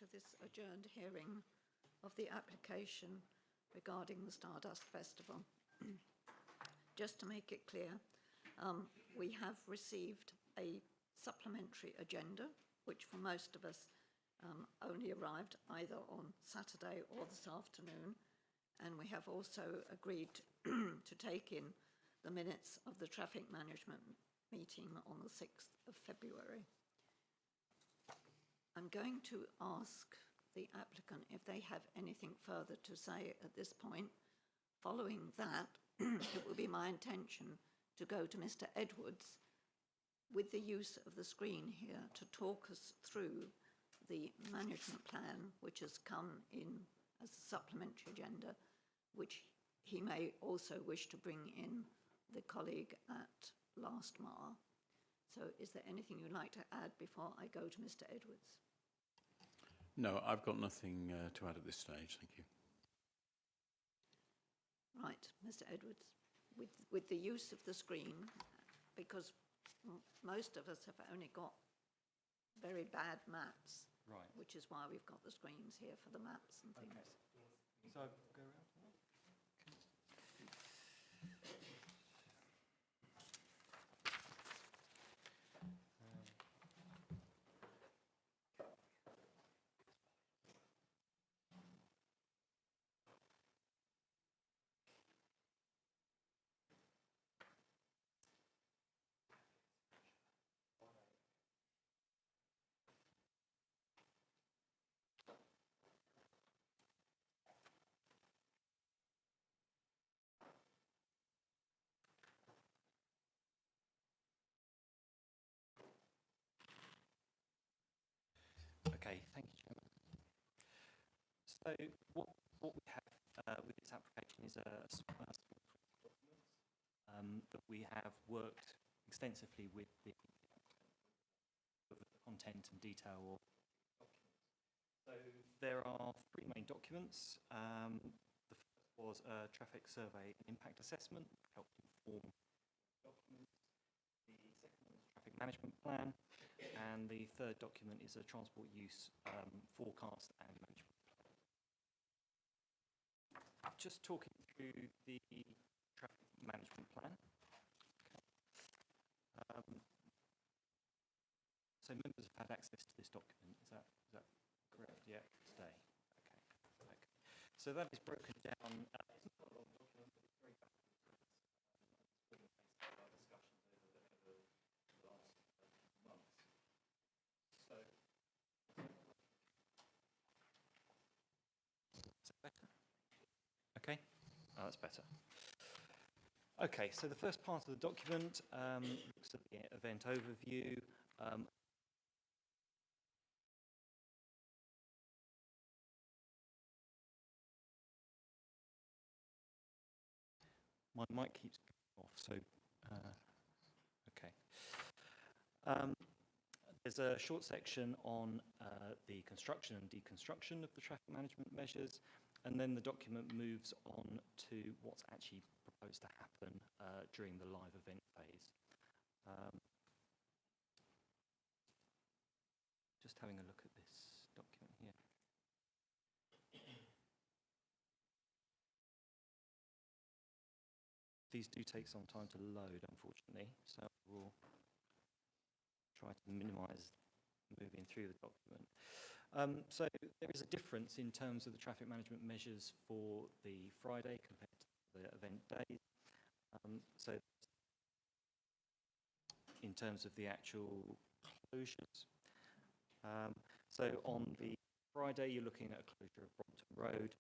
to this adjourned hearing of the application regarding the Stardust Festival. Just to make it clear, we have received a supplementary agenda, which for most of us only arrived either on Saturday or this afternoon, and we have also agreed to take in the minutes of the traffic management meeting on the 6th of February. I'm going to ask the applicant if they have anything further to say at this point. Following that, it will be my intention to go to Mr. Edwards with the use of the screen here to talk us through the management plan, which has come in as a supplementary agenda, which he may also wish to bring in the colleague at Last Mile. So is there anything you'd like to add before I go to Mr. Edwards? No, I've got nothing to add at this stage, thank you. Right, Mr. Edwards, with the use of the screen, because most of us have only got very bad maps, right, which is why we've got the screens here for the maps and things. Okay. So go around. Okay, thank you, Chairman. So what we have with this application is a document that we have worked extensively with the content and detail of documents. So there are three main documents. The first was a traffic survey and impact assessment, helped inform documents. The second was a traffic management plan. And the third document is a transport use forecast and management plan. Just talking through the traffic management plan. Okay. So members have had access to this document. Is that correct? Yeah, today. Okay. Okay. So that is broken down. It's not a long document, but it's very backwards. It's been based on our discussions over the last months. So, is that better? Okay, oh, that's better. Okay, so the first part of the document looks at the event overview. My mic keeps going off, so okay. There's a short section on the construction and deconstruction of the traffic management measures, and then the document moves on to what's actually proposed to happen during the live event phase. Just having a look at this document here. These do take some time to load, unfortunately, so we'll try to minimize moving through the document. So there is a difference in terms of the traffic management measures for the Friday compared to the event days. So in terms of the actual closures. So on the Friday, you're looking at a closure of Brompton Road,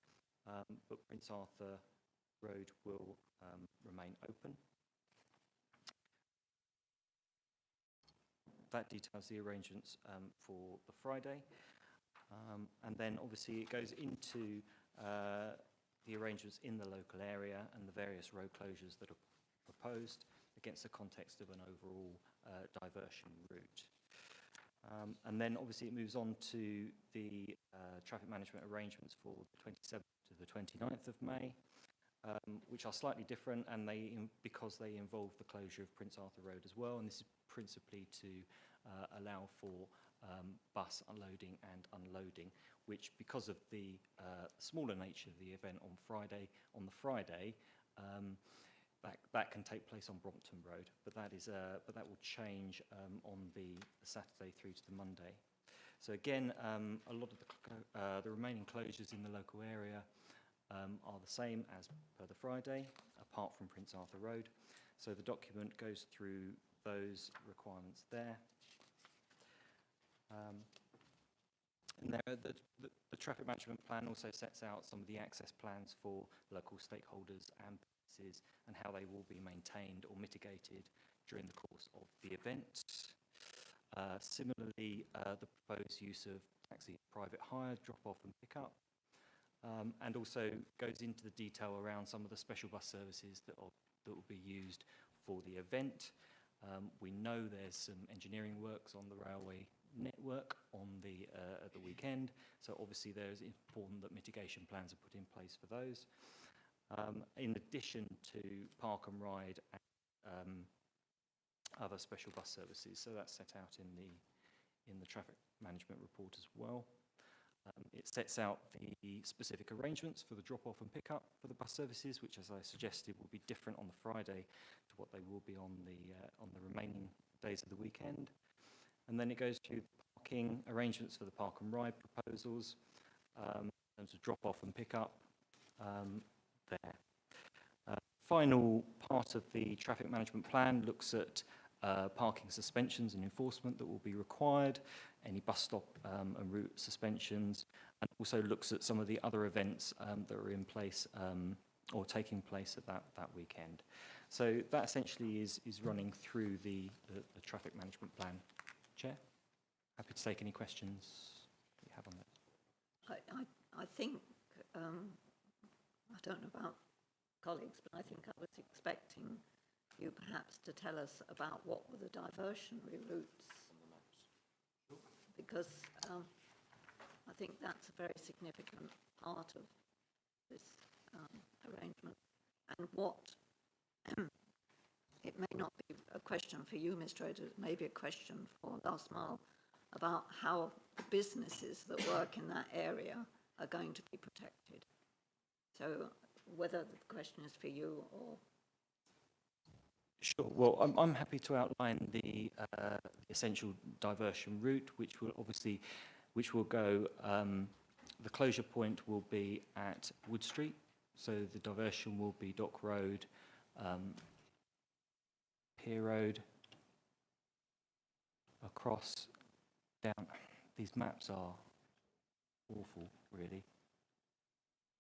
but Prince Arthur Road will remain open. That details the arrangements for the Friday. And then obviously it goes into the arrangements in the local area and the various road closures that are proposed against the context of an overall diversion route. And then obviously it moves on to the traffic management arrangements for the 27th to the 29th of May, which are slightly different, and because they involve the closure of Prince Arthur Road as well, and this is principally to allow for bus unloading and unloading, which, because of the smaller nature of the event on the Friday, that can take place on Brompton Road, but that will change on the Saturday through to the Monday. So again, a lot of the remaining closures in the local area are the same as per the Friday, apart from Prince Arthur Road. So the document goes through those requirements there. And there, the traffic management plan also sets out some of the access plans for local stakeholders and businesses and how they will be maintained or mitigated during the course of the event. Similarly, the proposed use of taxi private hire, drop-off and pick-up, and also goes into the detail around some of the special bus services that will be used for the event. We know there's some engineering works on the railway network on at the weekend, so obviously there's important that mitigation plans are put in place for those. In addition to park and ride and other special bus services, so that's set out in the traffic management report as well. It sets out the specific arrangements for the drop-off and pick-up for the bus services, which, as I suggested, will be different on the Friday to what they will be on the remaining days of the weekend. And then it goes through parking arrangements for the park and ride proposals, in terms of drop-off and pick-up there. Final part of the traffic management plan looks at parking suspensions and enforcement that will be required, any bus stop and route suspensions, and also looks at some of the other events that are in place or taking place at that weekend. So that essentially is running through the traffic management plan. Chair, happy to take any questions that you have on that. I think, I don't know about colleagues, but I think I was expecting you perhaps to tell us about what were the diversionary routes, because I think that's a very significant part of this arrangement, and what it may not be a question for you, Mr. Edwards, it may be a question for Last Mile about how the businesses that work in that area are going to be protected. So whether the question is for you or... Sure. Well, I'm happy to outline the essential diversion route, which will go. The closure point will be at Wood Street, so the diversion will be Dock Road, Pier Road, across, down. These maps are awful, really.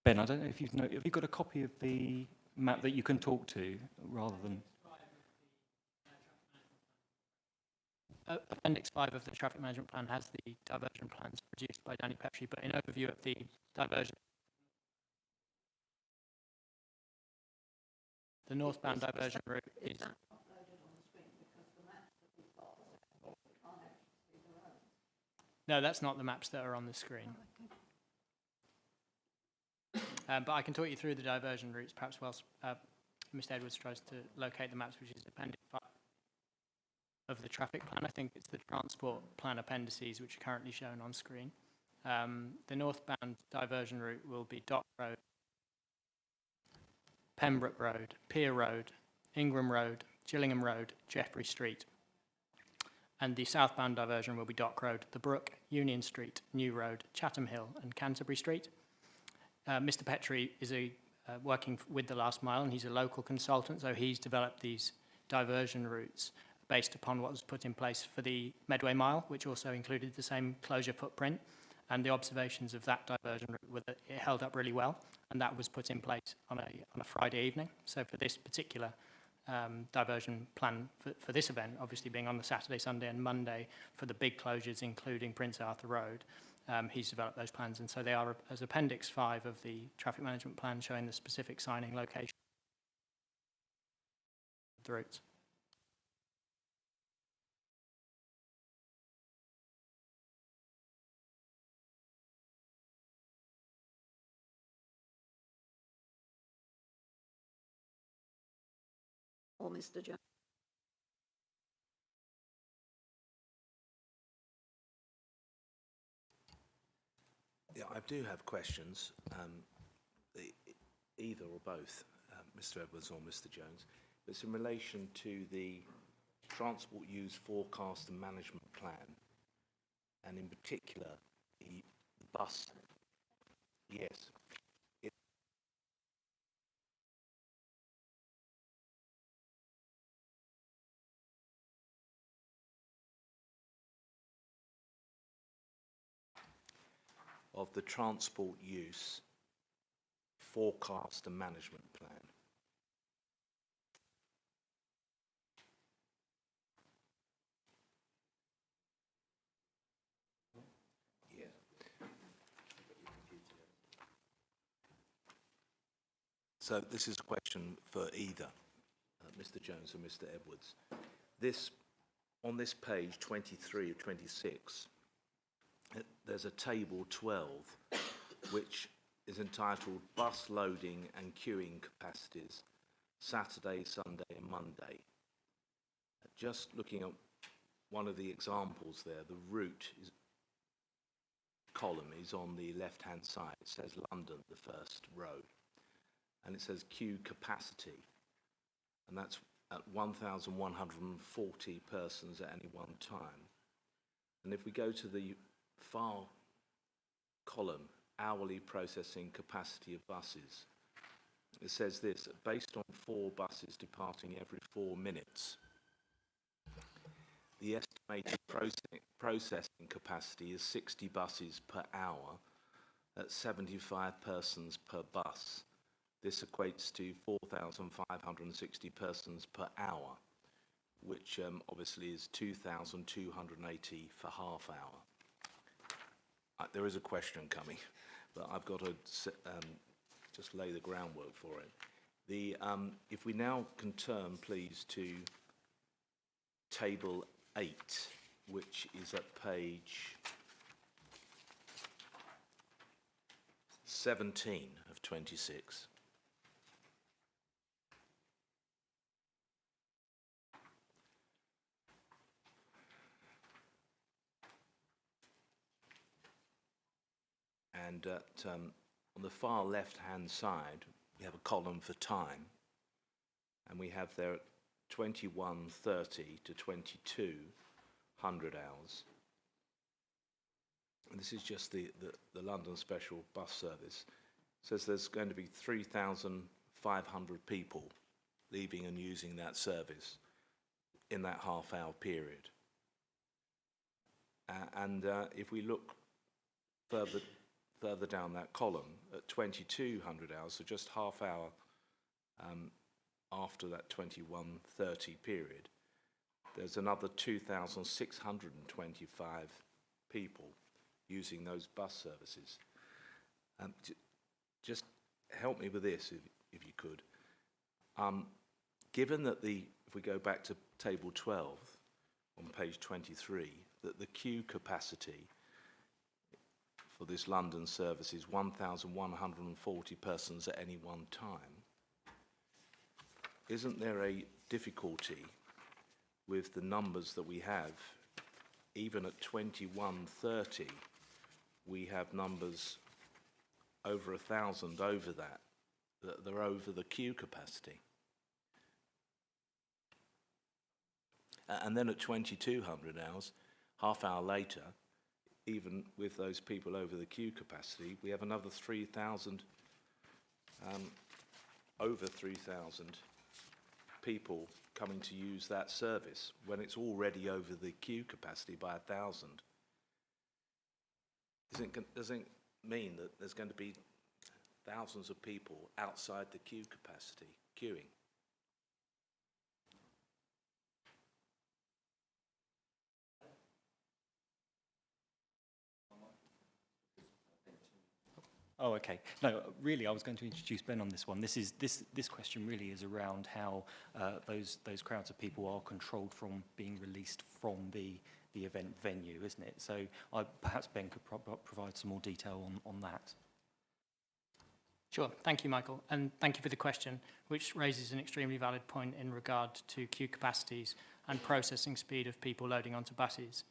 Ben, I don't know if have you got a copy of the map that you can talk to, rather than... Appendix 5 of the traffic management plan has the diversion plans produced by Danny Petrie, but in overview of the diversion, the northbound diversion route is... that not loaded on the screen because the maps that we've got can't actually see the road? No, that's not the maps that are on the screen. Oh, okay. But I can talk you through the diversion routes, perhaps whilst Mr. Edwards tries to locate the maps, which is Appendix 5 of the traffic plan. I think it's the transport plan appendices which are currently shown on screen. The northbound diversion route will be Dock Road, Pembroke Road, Pier Road, Ingram Road, Gillingham Road, Jeffrey Street. And the southbound diversion will be Dock Road, The Brook, Union Street, New Road, Chatham Hill and Canterbury Street. Mr. Petrie is working with the Last Mile, and he's a local consultant, so he's developed these diversion routes based upon what was put in place for the Medway Mile, which also included the same closure footprint. And the observations of that diversion route were that it held up really well, and that was put in place on a Friday evening. So for this particular diversion plan for this event, obviously being on the Saturday, Sunday and Monday for the big closures, including Prince Arthur Road, he's developed those plans. And so they are as Appendix 5 of the traffic management plan, showing the specific signing location of the routes. Or Mr. Jones. Yeah, I do have questions, either or both, Mr. Edwards or Mr. Jones. It's in relation to the Transport Use Forecast and Management Plan, and in particular, the bus. Yes. Of the Transport Use Forecast and Management Plan. Yeah. So this is a question for either Mr. Jones or Mr. Edwards. On this page 23 or 26, there's a table 12 which is entitled Bus Loading and Queuing Capacities, Saturday, Sunday and Monday. Just looking at one of the examples there, the route column is on the left-hand side. It says London, the first row, and it says queue capacity, and that's at 1,140 persons at any one time. And if we go to the far column, hourly processing capacity of buses, it says this: based on 4 buses departing every 4 minutes, the estimated processing capacity is 60 buses per hour at 75 persons per bus. This equates to 4,560 persons per hour, which obviously is 2,280 for half hour. There is a question coming, but I've got to just lay the groundwork for it. If we now can turn, please, to Table 8, which is at page 17 of 26. And on the far left-hand side, we have a column for time, and we have there 21:30 to 2200 hours. And this is just the London Special Bus Service. It says there's going to be 3,500 people leaving and using that service in that half-hour period. If we look further down that column at 2200 hours, so just half hour after that 21:30 period, there's another 2,625 people using those bus services. Just help me with this, if you could. Given that if we go back to table 12 on page 23, that the queue capacity for this London service is 1,140 persons at any one time, isn't there a difficulty with the numbers that we have? Even at 21:30, we have numbers over 1,000 over that they're over the queue capacity. And then at 2200 hours, half hour later, even with those people over the queue capacity, we have another 3,000, over 3,000 people coming to use that service when it's already over the queue capacity by 1,000. Doesn't it mean that there's going to be thousands of people outside the queue capacity queuing? Oh, okay. No, really, I was going to introduce Ben on this one. This question really is around how those crowds of people are controlled from being released from the event venue, isn't it? So perhaps Ben could provide some more detail on that. Sure. Thank you, Michael. And thank you for the question, which raises an extremely valid point in regard to queue capacities and processing speed of people loading onto buses.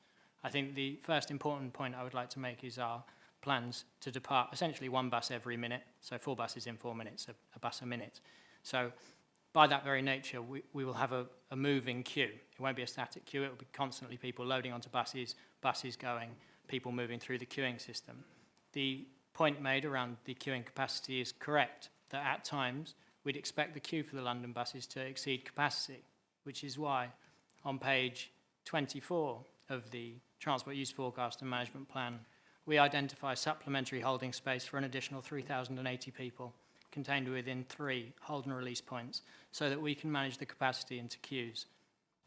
I think the first important point I would like to make is our plans to depart essentially one bus every minute, so 4 buses in 4 minutes, a bus a minute. So by that very nature, we will have a moving queue. It won't be a static queue, it will be constantly people loading onto buses, buses going, people moving through the queuing system. The point made around the queuing capacity is correct, that at times we'd expect the queue for the London buses to exceed capacity, which is why on page 24 of the Transport Use Forecast and Management Plan, we identify supplementary holding space for an additional 3,080 people contained within 3 hold and release points so that we can manage the capacity into queues.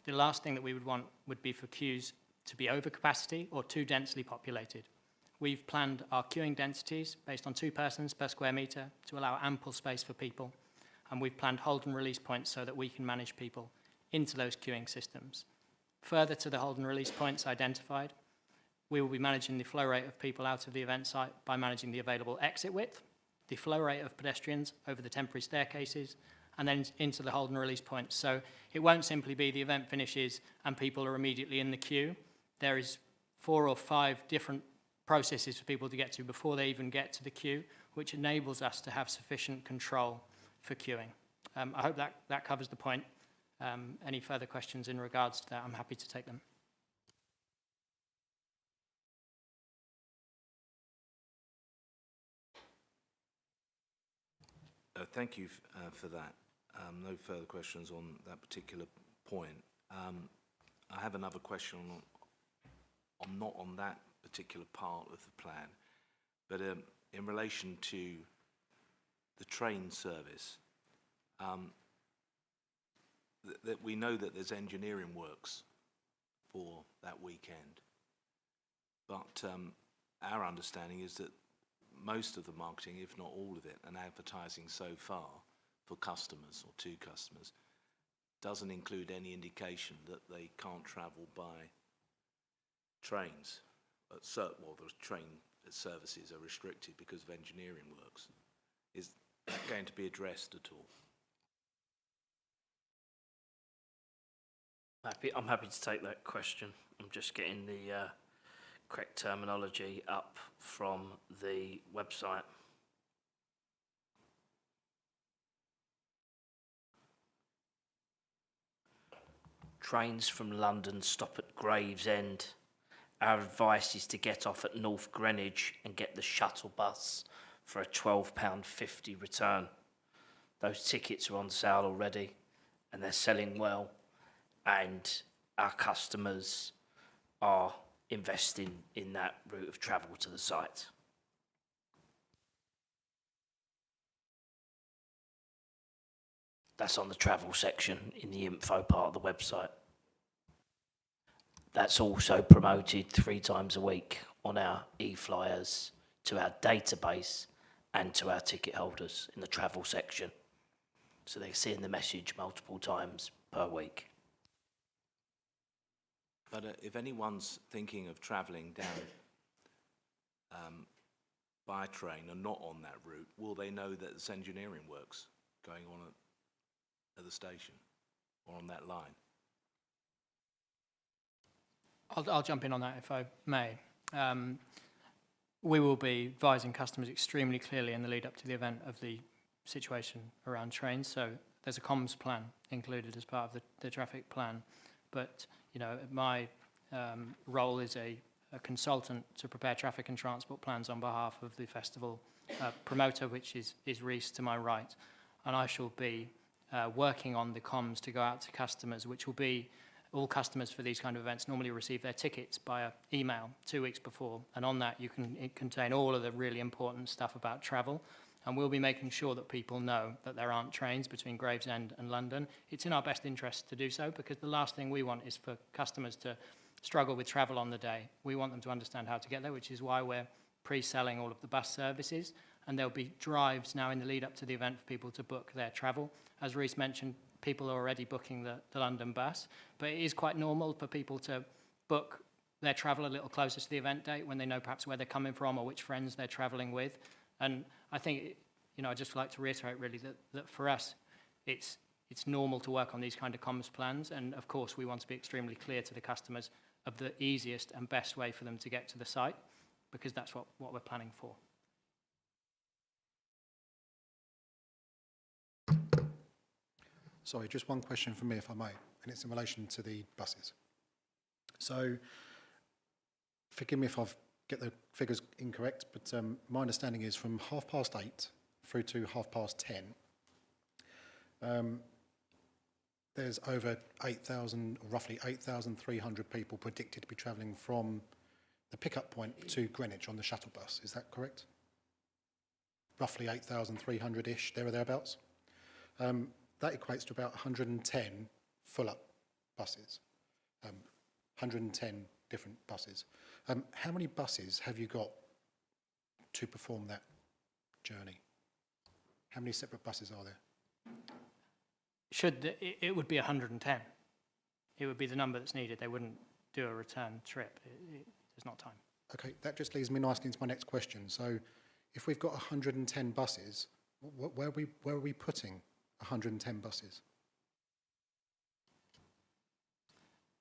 The last thing that we would want would be for queues to be over capacity or too densely populated. We've planned our queuing densities based on 2 persons per square metre to allow ample space for people, and we've planned hold and release points so that we can manage people into those queuing systems. Further to the hold and release points identified, we will be managing the flow rate of people out of the event site by managing the available exit width, the flow rate of pedestrians over the temporary staircases, and then into the hold and release points. So it won't simply be the event finishes and people are immediately in the queue. There is 4 or 5 different processes for people to get to before they even get to the queue, which enables us to have sufficient control for queuing. I hope that covers the point. Any further questions in regards to that, I'm happy to take them. Thank you for that. No further questions on that particular point. I have another question on not on that particular part of the plan, but in relation to the train service. That we know that there's engineering works for that weekend, but our understanding is that most of the marketing, if not all of it, and advertising so far for customers or to customers doesn't include any indication that they can't travel by trains. Well, the train services are restricted because of engineering works. Is that going to be addressed at all? I'm happy to take that question. I'm just getting the correct terminology up from the website. Trains from London stop at Gravesend. Our advice is to get off at North Greenwich and get the shuttle bus for a £12.50 return. Those tickets are on sale already and they're selling well, and our customers are investing in that route of travel to the site. That's on the travel section in the info part of the website. That's also promoted 3 times a week on our e-flyers to our database and to our ticket holders in the travel section. So they're seeing the message multiple times per week. But if anyone's thinking of travelling down by train and not on that route, will they know that there's engineering works going on at the station or on that line? I'll jump in on that if I may. We will be advising customers extremely clearly in the lead up to the event of the situation around trains. So there's a comms plan included as part of the traffic plan. But you know, my role is a consultant to prepare traffic and transport plans on behalf of the festival promoter, which is Reece to my right. And I shall be working on the comms to go out to customers, which will be all customers for these kind of events normally receive their tickets by email 2 weeks before. And on that, it contain all of the really important stuff about travel. And we'll be making sure that people know that there aren't trains between Gravesend and London. It's in our best interest to do so, because the last thing we want is for customers to struggle with travel on the day. We want them to understand how to get there, which is why we're pre-selling all of the bus services. And there'll be drives now in the lead up to the event for people to book their travel. As Reece mentioned, people are already booking the London bus, but it is quite normal for people to book their travel a little closer to the event date when they know perhaps where they're coming from or which friends they're travelling with. And I think, you know, I'd just like to reiterate really that for us, it's normal to work on these kind of comms plans. And of course, we want to be extremely clear to the customers of the easiest and best way for them to get to the site. because that's what we're planning for. Sorry, just one question from me, if I may, and it's in relation to the buses. So, forgive me if I get the figures incorrect, but my understanding is from 8:30 through to 10:30, there's over 8,000, roughly 8,300 people predicted to be travelling from the pickup point to Greenwich on the shuttle bus. Is that correct? Roughly 8,300-ish, there or thereabouts. That equates to about 110 full-up buses, 110 different buses. How many buses have you got to perform that journey? How many separate buses are there? It would be 110. It would be the number that's needed. They wouldn't do a return trip. There's not time. Okay, that just leads me nicely into my next question. So if we've got 110 buses, where are we putting 110 buses?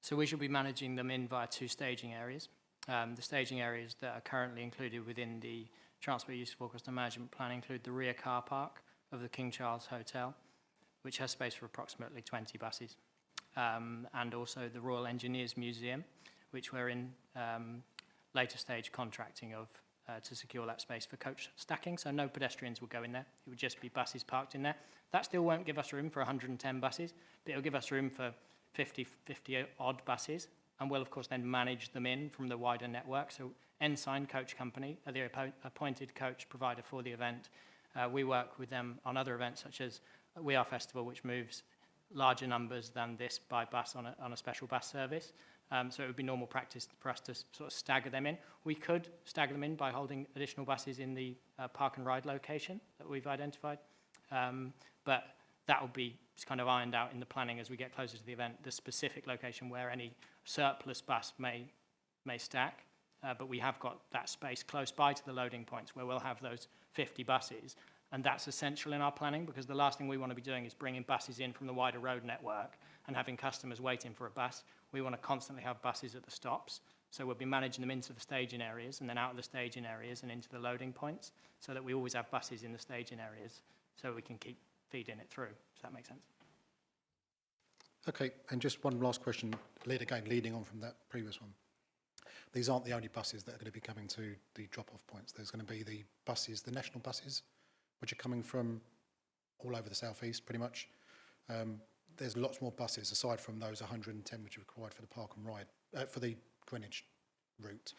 So we should be managing them in via 2 staging areas. The staging areas that are currently included within the Transport Use Forecast and Management Plan include the rear car park of the King Charles Hotel, which has space for approximately 20 buses, and also the Royal Engineers Museum, which we're in later stage contracting of to secure that space for coach stacking, so no pedestrians will go in there. It would just be buses parked in there. That still won't give us room for 110 buses, but it'll give us room for 50 odd buses, and we'll of course then manage them in from the wider network. So Ensign Coach Company are the appointed coach provider for the event. We work with them on other events such as We Are Festival, which moves larger numbers than this by bus on a special bus service. So it would be normal practice for us to sort of stagger them in. We could stagger them in by holding additional buses in the park and ride location that we've identified. But that will be kind of ironed out in the planning as we get closer to the event, the specific location where any surplus bus may stack. But we have got that space close by to the loading points where we'll have those 50 buses. And that's essential in our planning, because the last thing we want to be doing is bringing buses in from the wider road network and having customers waiting for a bus. We want to constantly have buses at the stops. So we'll be managing them into the staging areas and then out of the staging areas and into the loading points, so that we always have buses in the staging areas so we can keep feeding it through. Does that make sense? Okay, and just one last question, leading on from that previous one. These aren't the only buses that are going to be coming to the drop-off points. There's going to be the buses, the national buses, which are coming from all over the southeast, pretty much. There's lots more buses aside from those 110 which are required for the park and ride, for the Greenwich route.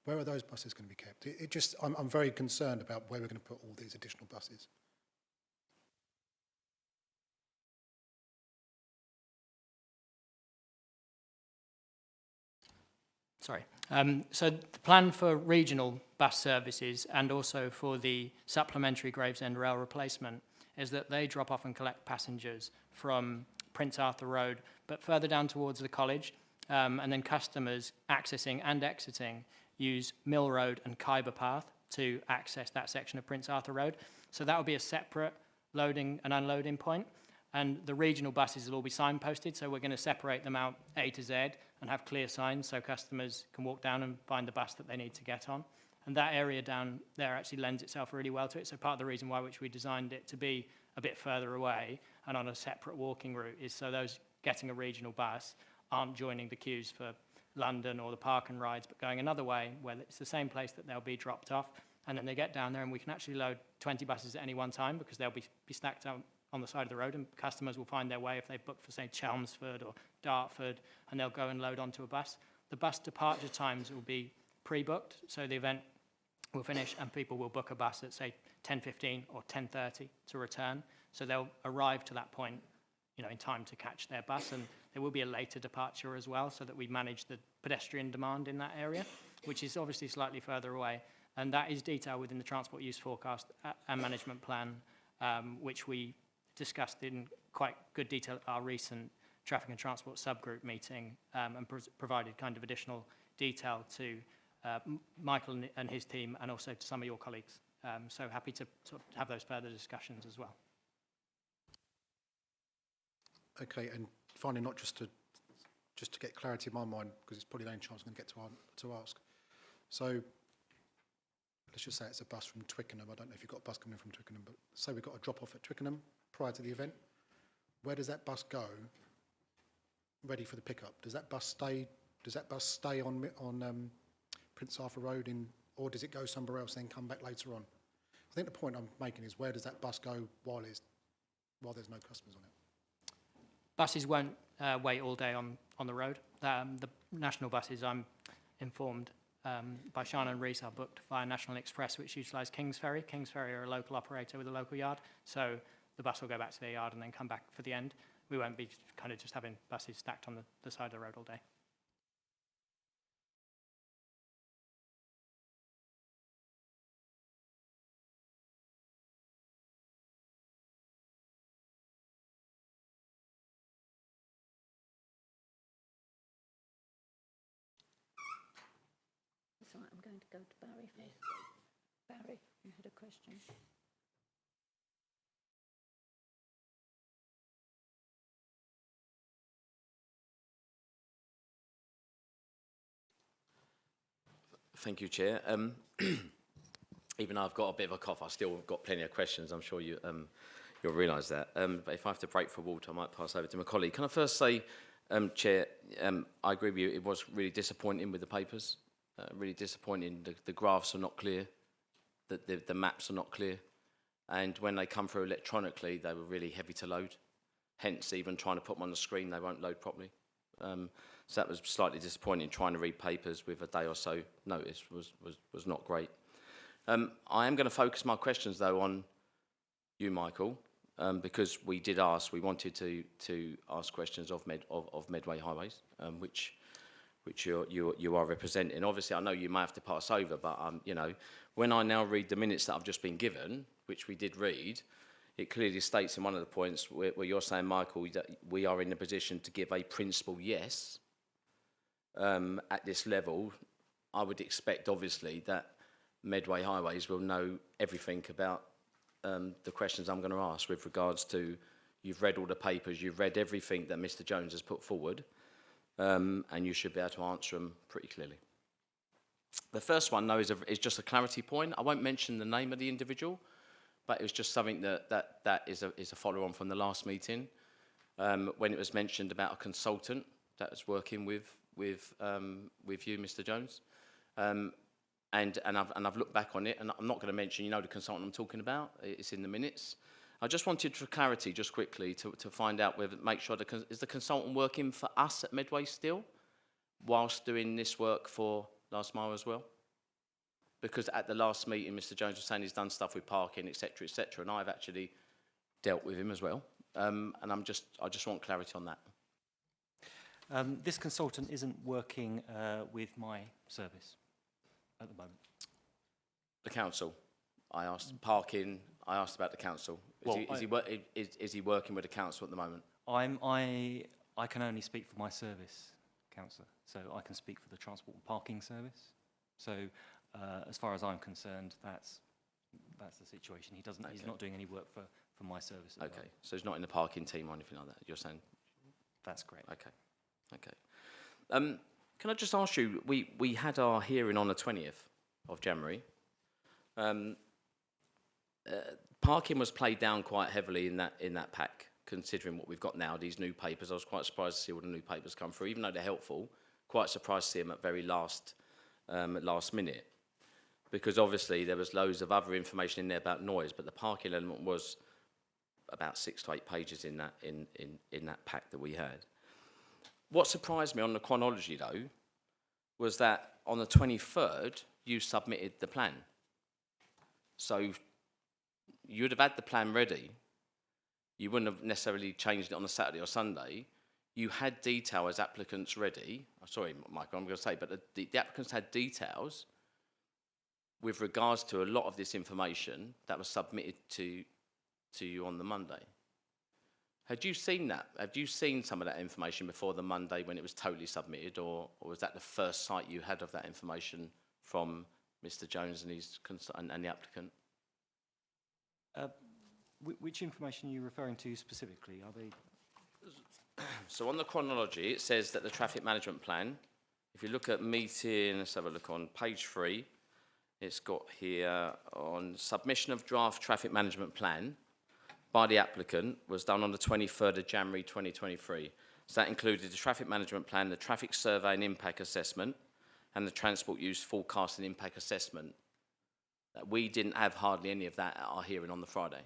Where are those buses going to be kept? I'm very concerned about where we're going to put all these additional buses. Sorry. So the plan for regional bus services and also for the supplementary Gravesend rail replacement is that they drop off and collect passengers from Prince Arthur Road, but further down towards the college, and then customers accessing and exiting use Mill Road and Khyber Path to access that section of Prince Arthur Road. So that will be a separate loading and unloading point. And the regional buses will all be signposted, so we're going to separate them out A to Z and have clear signs so customers can walk down and find the bus that they need to get on. And that area down there actually lends itself really well to it. So part of the reason why we designed it to be a bit further away and on a separate walking route is so those getting a regional bus aren't joining the queues for London or the park and rides, but going another way where it's the same place that they'll be dropped off. And then they get down there and we can actually load 20 buses at any one time because they'll be stacked out on the side of the road, and customers will find their way if they've booked for, say, Chelmsford or Dartford, and they'll go and load onto a bus. The bus departure times will be pre-booked, so the event will finish and people will book a bus at, say, 10:15 or 10:30 to return. So they'll arrive to that point, in time to catch their bus, and there will be a later departure as well, so that we manage the pedestrian demand in that area, which is obviously slightly further away. And that is detailed within the Transport Use Forecast and Management Plan, which we discussed in quite good detail at our recent Traffic and Transport subgroup meeting, and provided kind of additional detail to Michael and his team, and also to some of your colleagues. So happy to sort of have those further discussions as well. Okay, and finally, not just to get clarity in my mind, because it's probably the only chance I'm going to get to ask. So let's just say it's a bus from Twickenham. I don't know if you've got a bus coming from Twickenham, but say we've got a drop-off at Twickenham prior to the event. Where does that bus go ready for the pickup? Does that bus stay on Prince Arthur Road, or does it go somewhere else and then come back later on? I think the point I'm making is, where does that bus go while there's no customers on it? Buses won't wait all day on the road. The national buses, I'm informed by Shana and Reese, are booked via National Express, which utilise Kings Ferry. Kings Ferry are a local operator with a local yard, so the bus will go back to their yard and then come back for the end. We won't be kind of just having buses stacked on the side of the road all day. That's all right, I'm going to go to Barry first. Barry, you had a question? Thank you, Chair. Even though I've got a bit of a cough, I've still got plenty of questions. I'm sure you'll realise that. But if I have to break for water, I might pass over to my colleague. Can I first say, Chair, I agree with you. It was really disappointing with the papers. Really disappointing. The graphs are not clear. The maps are not clear. And when they come through electronically, they were really heavy to load. Hence, even trying to put them on the screen, they won't load properly. So that was slightly disappointing. Trying to read papers with a day or so notice was not great. I am going to focus my questions, though, on you, Michael, because we wanted to ask questions of Medway Highways, which you are representing. Obviously, I know you may have to pass over, but you know, when I now read the minutes that I've just been given, which we did read, it clearly states in one of the points where you're saying, Michael, that we are in a position to give a principal yes at this level. I would expect, obviously, that Medway Highways will know everything about the questions I'm going to ask with regards to, you've read all the papers, you've read everything that Mr. Jones has put forward, and you should be able to answer them pretty clearly. The first one, though, is just a clarity point. I won't mention the name of the individual, but it was just something that is a follow-on from the last meeting, when it was mentioned about a consultant that was working with you, Mr. Jones. And I've looked back on it, and I'm not going to mention, you know, the consultant I'm talking about. It's in the minutes. I just wanted for clarity, just quickly, to find out make sure is the consultant working for us at Medway still, whilst doing this work for Last Mile as well? Because at the last meeting, Mr. Jones was saying he's done stuff with parking, etc., and I've actually dealt with him as well. And I just want clarity on that. This consultant isn't working with my service at the moment. The council. I asked parking. I asked about the council. Is he working with the council at the moment? I can only speak for my service, councillor. So I can speak for the transport and parking service. So as far as I'm concerned, that's the situation. He's not doing any work for my service. Okay. So he's not in the parking team or anything like that. You're saying? That's correct. Okay. Can I just ask you? We had our hearing on the 20th of January. Parking was played down quite heavily in that pack, considering what we've got now, these new papers. I was quite surprised to see all the new papers come through, even though they're helpful. Quite surprised to see them at very last minute, because obviously there was loads of other information in there about noise, but the parking element was about 6 to 8 pages in that pack that we had. What surprised me on the chronology, though, was that on the 23rd, you submitted the plan. So you'd have had the plan ready. You wouldn't have necessarily changed it on a Saturday or Sunday. You had detail as applicants ready. Sorry, Michael, I'm going to say, but the applicants had details with regards to a lot of this information that was submitted to you on the Monday. Had you seen that? Have you seen some of that information before the Monday when it was totally submitted, or was that the first sight you had of that information from Mr. Jones and the applicant? Which information are you referring to specifically? Are they? So on the chronology, it says that the traffic management plan, if you look at meeting, let's have a look on page 3, it's got here on submission of draft traffic management plan by the applicant was done on the 23rd of January 2023. So that included the traffic management plan, the traffic survey and impact assessment, and the transport use forecast and impact assessment. We didn't have hardly any of that at our hearing on the Friday.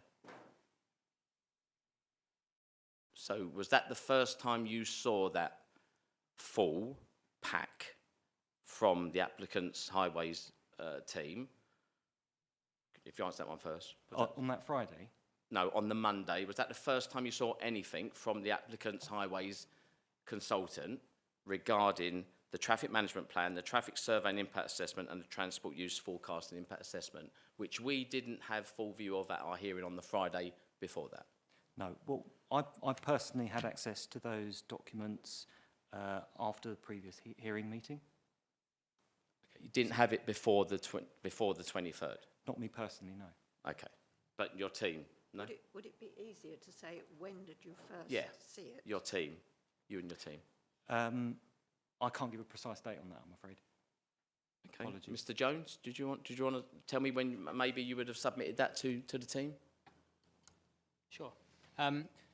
So was that the first time you saw that full pack from the applicant's highways team? If you answer that one first. On that Friday? No, on the Monday. Was that the first time you saw anything from the applicant's highways consultant regarding the traffic management plan, the traffic survey and impact assessment, and the transport use forecast and impact assessment, which we didn't have full view of at our hearing on the Friday before that? No. Well, I personally had access to those documents after the previous hearing meeting. Okay. You didn't have it before the 23rd? Not me personally, no. Okay. But your team, no? Would it be easier to say, when did you first see it? Your team, you and your team. I can't give a precise date on that, I'm afraid. Okay. Apologies. Mr. Jones, did you want to tell me when maybe you would have submitted that to the team? Sure.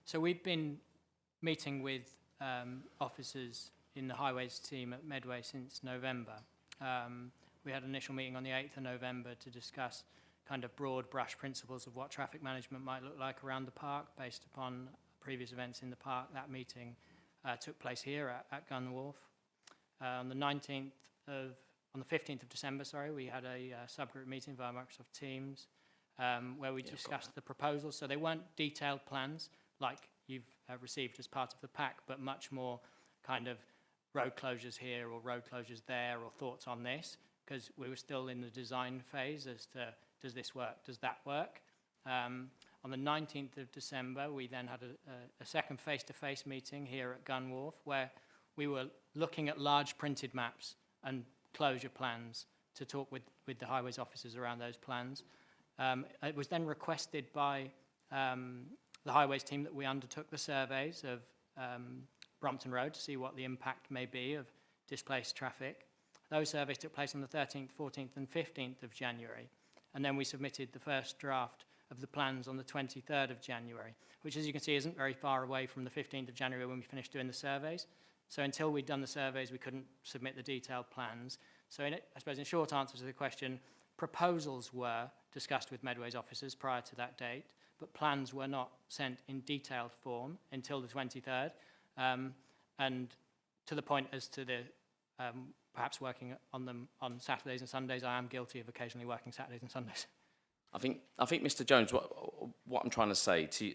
So we've been meeting with officers in the highways team at Medway since November. We had an initial meeting on the 8th of November to discuss kind of broad brush principles of what traffic management might look like around the park based upon previous events in the park. That meeting took place here at Wharf. On the 15th of December, we had a subgroup meeting via Microsoft Teams where we discussed the proposals. So they weren't detailed plans like you've received as part of the pack, but much more kind of road closures here or road closures there or thoughts on this, because we were still in the design phase as to, does this work, does that work? On the 19th of December, we then had a second face-to-face meeting here at Wharf where we were looking at large printed maps and closure plans to talk with the highways officers around those plans. It was then requested by the highways team that we undertook the surveys of Brompton Road to see what the impact may be of displaced traffic. Those surveys took place on the 13th, 14th and 15th of January. And then we submitted the first draft of the plans on the 23rd of January, which, as you can see, isn't very far away from the 15th of January when we finished doing the surveys. So until we'd done the surveys, we couldn't submit the detailed plans. So I suppose in short answer to the question, proposals were discussed with Medway's officers prior to that date, but plans were not sent in detailed form until the 23rd. And to the point as to the perhaps working on them on Saturdays and Sundays, I am guilty of occasionally working Saturdays and Sundays. I think Mr. Jones, what I'm trying to say to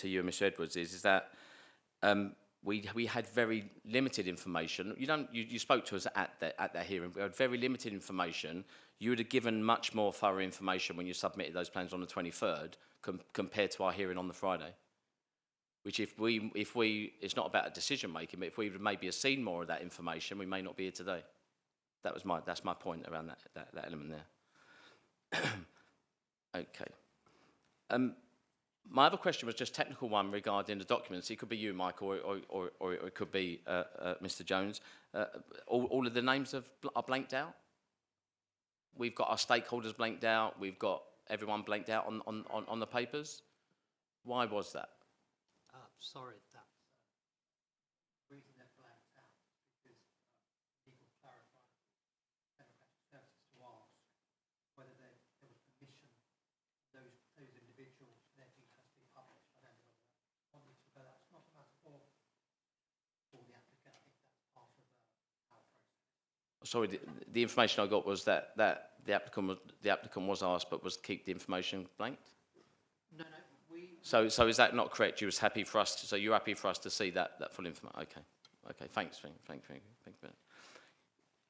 you and Mr. Edwards is that we had very limited information. You spoke to us at that hearing. We had very limited information. You would have given much more thorough information when you submitted those plans on the 23rd compared to our hearing on the Friday. Which if we, it's not about a decision making, but if we maybe have seen more of that information, we may not be here today. That's my point around that element there. Okay. My other question was just technical one regarding the documents. It could be you, Michael, or it could be Mr. Jones. All of the names are blanked out. We've got our stakeholders blanked out. We've got everyone blanked out on the papers. Why was that? Sorry, that reason they're blanked out because people clarified democratic services to ask whether there was permission those individuals, their details to be published. I don't know whether that's that's not a matter for the applicant. I think that's part of our process. Sorry, the information I got was that the applicant was asked, but was to keep the information blanked. No. So is that not correct? You was happy for us to, so you're happy for us to see that full information? Okay. Thanks. Thank you.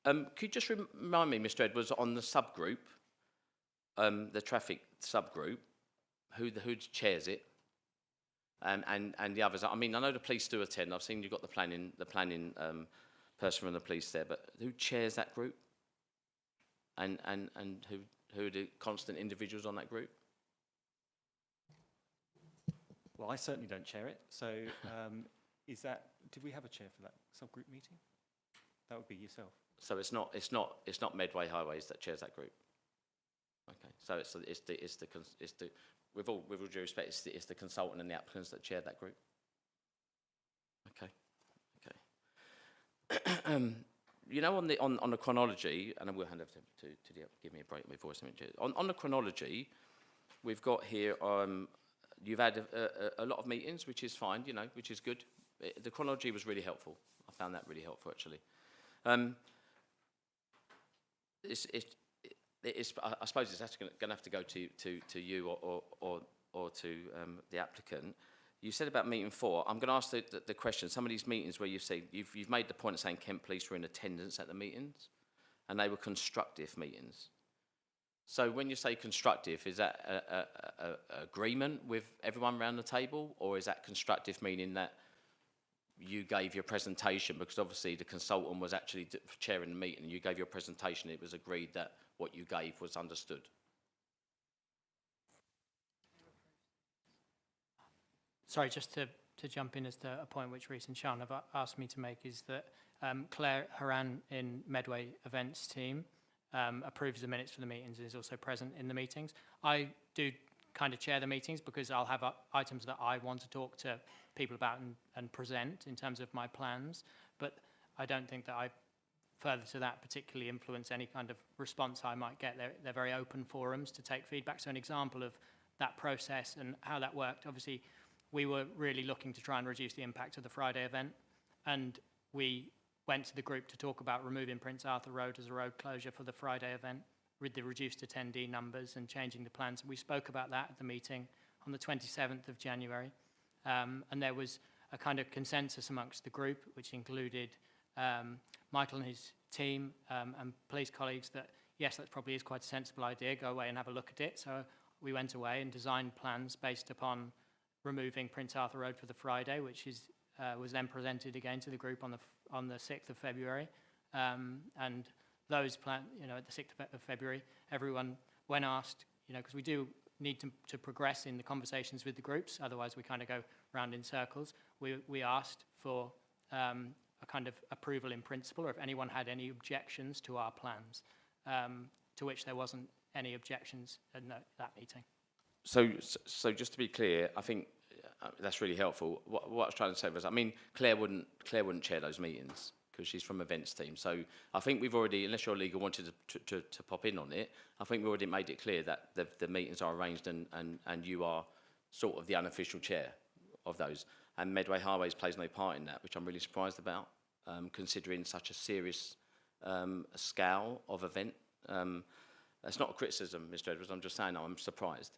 Could you just remind me, Mr. Edwards, on the subgroup, the traffic subgroup, who chairs it, and the others? I mean, I know the police do attend. I've seen you've got the planning person from the police there, but who chairs that group? And who are the constant individuals on that group? Well, I certainly don't chair it. So did we have a chair for that subgroup meeting? That would be yourself. So it's not Medway Highways that chairs that group? Okay, so with all due respect, it's the consultant and the applicants that chair that group? Okay, okay. You know, on the chronology, and I will hand over to the, give me a break before something. On the chronology, we've got here, you've had a lot of meetings, which is fine, you know, which is good. The chronology was really helpful. I found that really helpful, actually. I suppose it's going to have to go to you or to the applicant. You said about meeting 4. I'm going to ask the question. Some of these meetings where you say you've made the point of saying Kent Police were in attendance at the meetings, and they were constructive meetings. So when you say constructive, is that a agreement with everyone around the table, or is that constructive meaning that you gave your presentation, because obviously the consultant was actually chairing the meeting, and you gave your presentation, it was agreed that what you gave was understood? Sorry, just to jump in as to a point which Reece and Sean have asked me to make, is that Claire Haran in Medway events team approves the minutes for the meetings and is also present in the meetings. I do kind of chair the meetings because I'll have items that I want to talk to people about and present in terms of my plans, but I don't think that I, further to that, particularly influence any kind of response I might get. They're very open forums to take feedback. So an example of that process and how that worked, obviously, we were really looking to try and reduce the impact of the Friday event, and we went to the group to talk about removing Prince Arthur Road as a road closure for the Friday event with the reduced attendee numbers and changing the plans. We spoke about that at the meeting on the 27th of January, and there was a kind of consensus amongst the group, which included Michael and his team and police colleagues, that yes, that probably is quite a sensible idea, go away and have a look at it. So we went away and designed plans based upon removing Prince Arthur Road for the Friday, which is was then presented again to the group on the 6th of February. And those plans, you know, at the 6th of February, everyone, when asked, you know, because we do need to progress in the conversations with the groups, otherwise we kind of go round in circles. We asked for a kind of approval in principle, or if anyone had any objections to our plans, to which there wasn't any objections at that meeting. So just to be clear, I think that's really helpful. What I was trying to say was, I mean, Claire wouldn't chair those meetings because she's from events team. So I think we've already, unless your legal wanted to pop in on it, I think we already made it clear that the meetings are arranged and you are sort of the unofficial chair of those. And Medway Highways plays no part in that, which I'm really surprised about, considering such a serious scale of event. That's not a criticism, Mr. Edwards. I'm just saying I'm surprised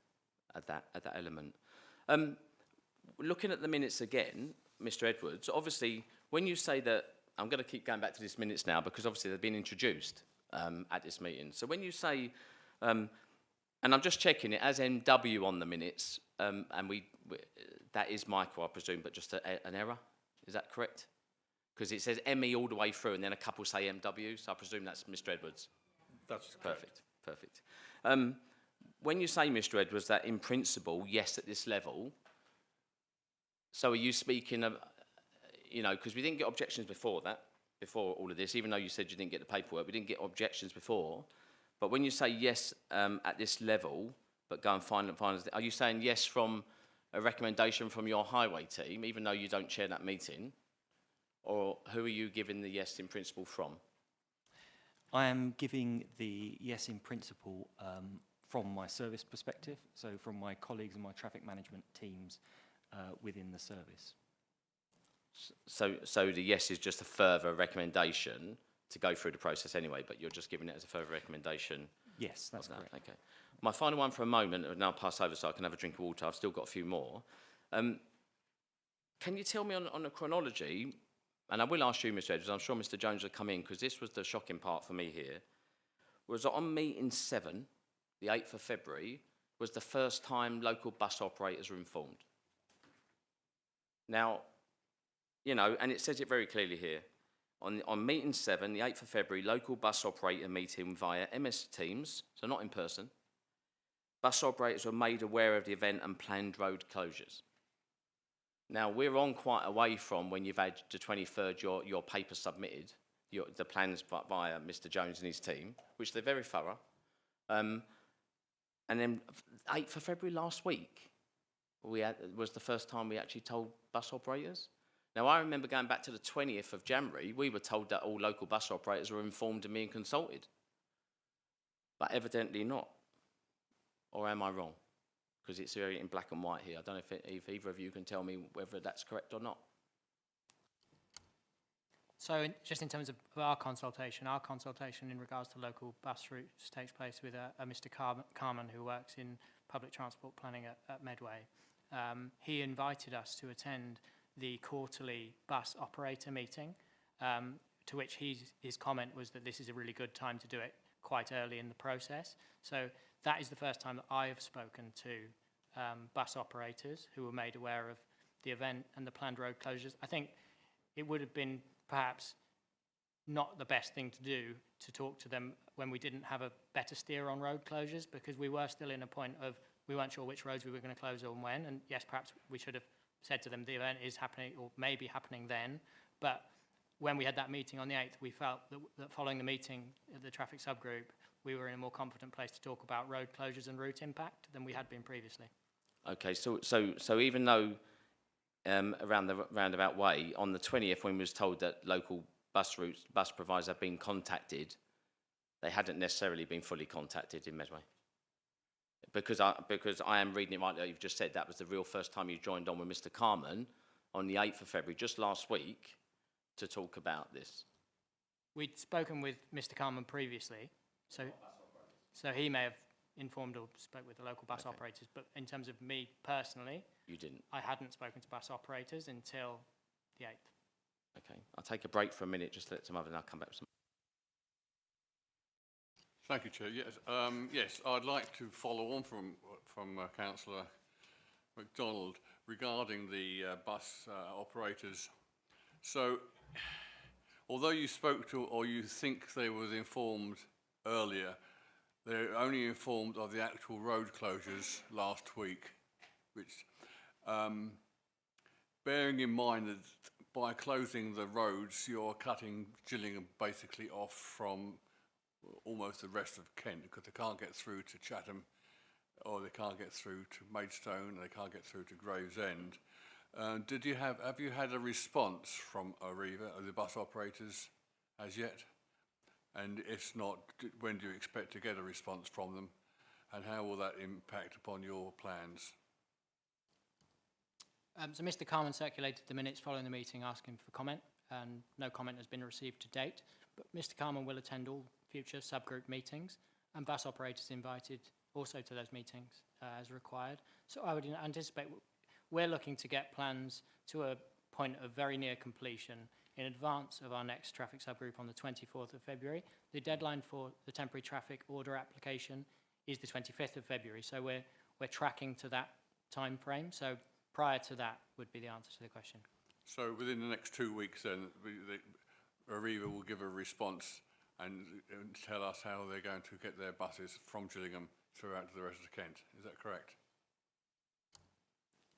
at that element. Looking at the minutes again, Mr. Edwards, obviously, when you say that, I'm going to keep going back to these minutes now because obviously they've been introduced at this meeting. So when you say, and I'm just checking it as MW on the minutes, and that is Michael, I presume, but just an error. Is that correct? Because it says ME all the way through, and then a couple say MW, so I presume that's Mr. Edwards. That's perfect. Perfect. When you say, Mr. Edwards, that in principle, yes, at this level, so are you speaking of, you know, because we didn't get objections before all of this, even though you said you didn't get the paperwork, we didn't get objections before. But when you say yes at this level, but go and find, are you saying yes from a recommendation from your highway team, even though you don't chair that meeting? Or who are you giving the yes in principle from? I am giving the yes in principle from my service perspective, so from my colleagues and my traffic management teams within the service. So the yes is just a further recommendation to go through the process anyway, but you're just giving it as a further recommendation? Yes, that's correct. Okay. My final one for a moment, and I'll pass over so I can have a drink of water. I've still got a few more. Can you tell me on the chronology, and I will ask you, Mr. Edwards, I'm sure Mr. Jones will come in, because this was the shocking part for me here, was that on meeting 7, the 8th of February, was the first time local bus operators were informed. Now, you know, and it says it very clearly here, on meeting 7, the 8th of February, local bus operator meeting via MS Teams, so not in person. Bus operators were made aware of the event and planned road closures. Now, we're on quite a way from when you've had the 23rd, your paper submitted, the plans via Mr. Jones and his team, which they're very thorough. And then 8th of February last week, was the first time we actually told bus operators. Now, I remember going back to the 20th of January, we were told that all local bus operators were informed and being consulted. But evidently not. Or am I wrong? Because it's very in black and white here. I don't know if either of you can tell me whether that's correct or not. So just in terms of our consultation in regards to local bus routes takes place with a Mr. Carman, who works in public transport planning at Medway. He invited us to attend the quarterly bus operator meeting, to which his comment was that this is a really good time to do it quite early in the process. So that is the first time that I have spoken to bus operators who were made aware of the event and the planned road closures. I think it would have been perhaps not the best thing to do to talk to them when we didn't have a better steer on road closures, because we were still in a point of we weren't sure which roads we were going to close and when. And yes, perhaps we should have said to them the event is happening or may be happening then. But when we had that meeting on the 8th, we felt that following the meeting of the traffic subgroup, we were in a more confident place to talk about road closures and route impact than we had been previously. Okay, so even though around the roundabout way, on the 20th, when we was told that local bus providers have been contacted, they hadn't necessarily been fully contacted in Medway. Because I am reading it right, you've just said that was the real first time you joined on with Mr. Carman on the 8th of February, just last week, to talk about this. We'd spoken with Mr. Carman previously, so he may have informed or spoke with the local bus operators, but in terms of me personally, you didn't. I hadn't spoken to bus operators until the 8th. Okay, I'll take a break for a minute, just to let some other, and I'll come back with some. Thank you, Chair. Yes, yes, I'd like to follow on from Councillor MacDonald regarding the bus operators. So, although you spoke to, or you think they was informed earlier, they're only informed of the actual road closures last week, which, bearing in mind that by closing the roads, you're cutting Gillingham basically off from almost the rest of Kent, because they can't get through to Chatham, or they can't get through to Maidstone, and they can't get through to Gravesend. Have you had a response from Arriva, or the bus operators, as yet? And if not, when do you expect to get a response from them? And how will that impact upon your plans? So Mr. Carman circulated the minutes following the meeting asking for comment, and no comment has been received to date. But Mr. Carman will attend all future subgroup meetings, and bus operators invited also to those meetings as required. So I would anticipate we're looking to get plans to a point of very near completion in advance of our next traffic subgroup on the 24th of February. The deadline for the temporary traffic order application is the 25th of February, so we're tracking to that time frame. So prior to that would be the answer to the question. So within the next 2 weeks then, Arriva will give a response and tell us how they're going to get their buses from Gillingham throughout to the rest of Kent. Is that correct?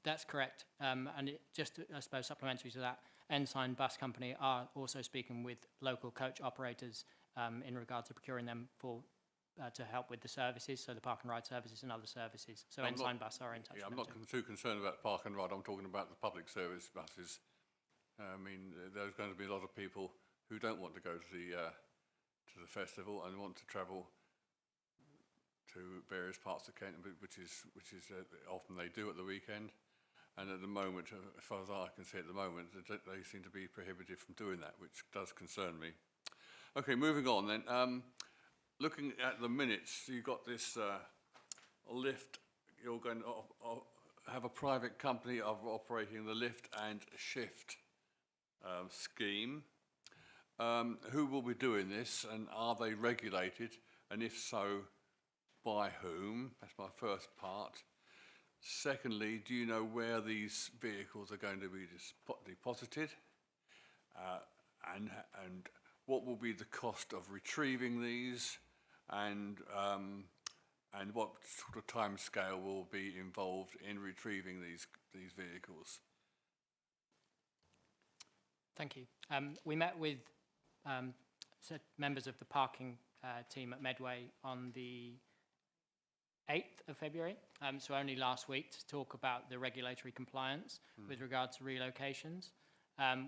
That's correct. And just, I suppose, supplementary to that, Ensign Bus Company are also speaking with local coach operators in regard to procuring them for to help with the services, so the park and ride services and other services. So Ensign Bus are in touch. Yeah, I'm not too concerned about park and ride. I'm talking about the public service buses. I mean, there's going to be a lot of people who don't want to go to the festival and want to travel to various parts of Kent, which is often they do at the weekend. And at the moment, as far as I can see at the moment, they seem to be prohibited from doing that, which does concern me. Okay, moving on then. Looking at the minutes, you've got this lift. You're going to have a private company of operating the lift and shift scheme. Who will be doing this, and are they regulated? And if so, by whom? That's my first part. Secondly, do you know where these vehicles are going to be deposited? And what will be the cost of retrieving these? And what sort of time scale will be involved in retrieving these vehicles? Thank you. We met with members of the parking team at Medway on the 8th of February, so only last week, to talk about the regulatory compliance with regard to relocations.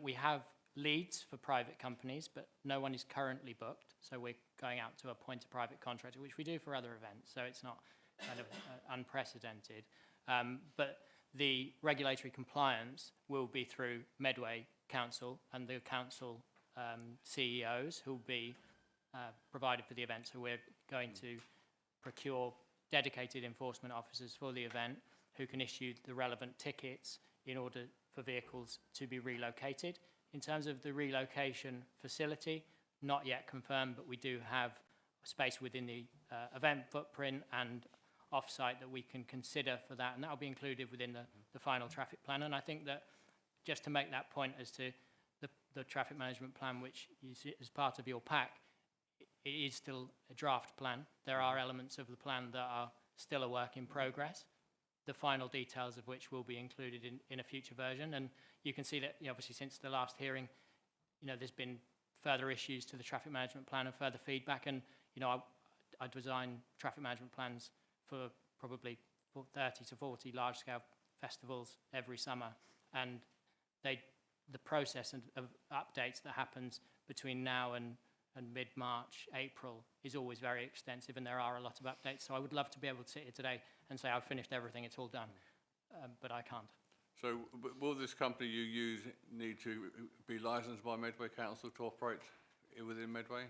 We have leads for private companies, but no one is currently booked, so we're going out to appoint a private contractor, which we do for other events, so it's not kind of unprecedented. But the regulatory compliance will be through Medway Council and the council CEOs who will be provided for the event. So we're going to procure dedicated enforcement officers for the event who can issue the relevant tickets in order for vehicles to be relocated. In terms of the relocation facility, not yet confirmed, but we do have space within the event footprint and off-site that we can consider for that, and that will be included within the final traffic plan. And I think that just to make that point as to the traffic management plan, which you see as part of your pack, it is still a draft plan. There are elements of the plan that are still a work in progress, the final details of which will be included in a future version. And you can see that, obviously, since the last hearing, there's been further issues to the traffic management plan and further feedback. And, I design traffic management plans for probably 30 to 40 large-scale festivals every summer. And the process of updates that happens between now and mid-March, April is always very extensive, and there are a lot of updates. So I would love to be able to sit here today and say I've finished everything, it's all done, but I can't. So will this company you use need to be licensed by Medway Council to operate within Medway?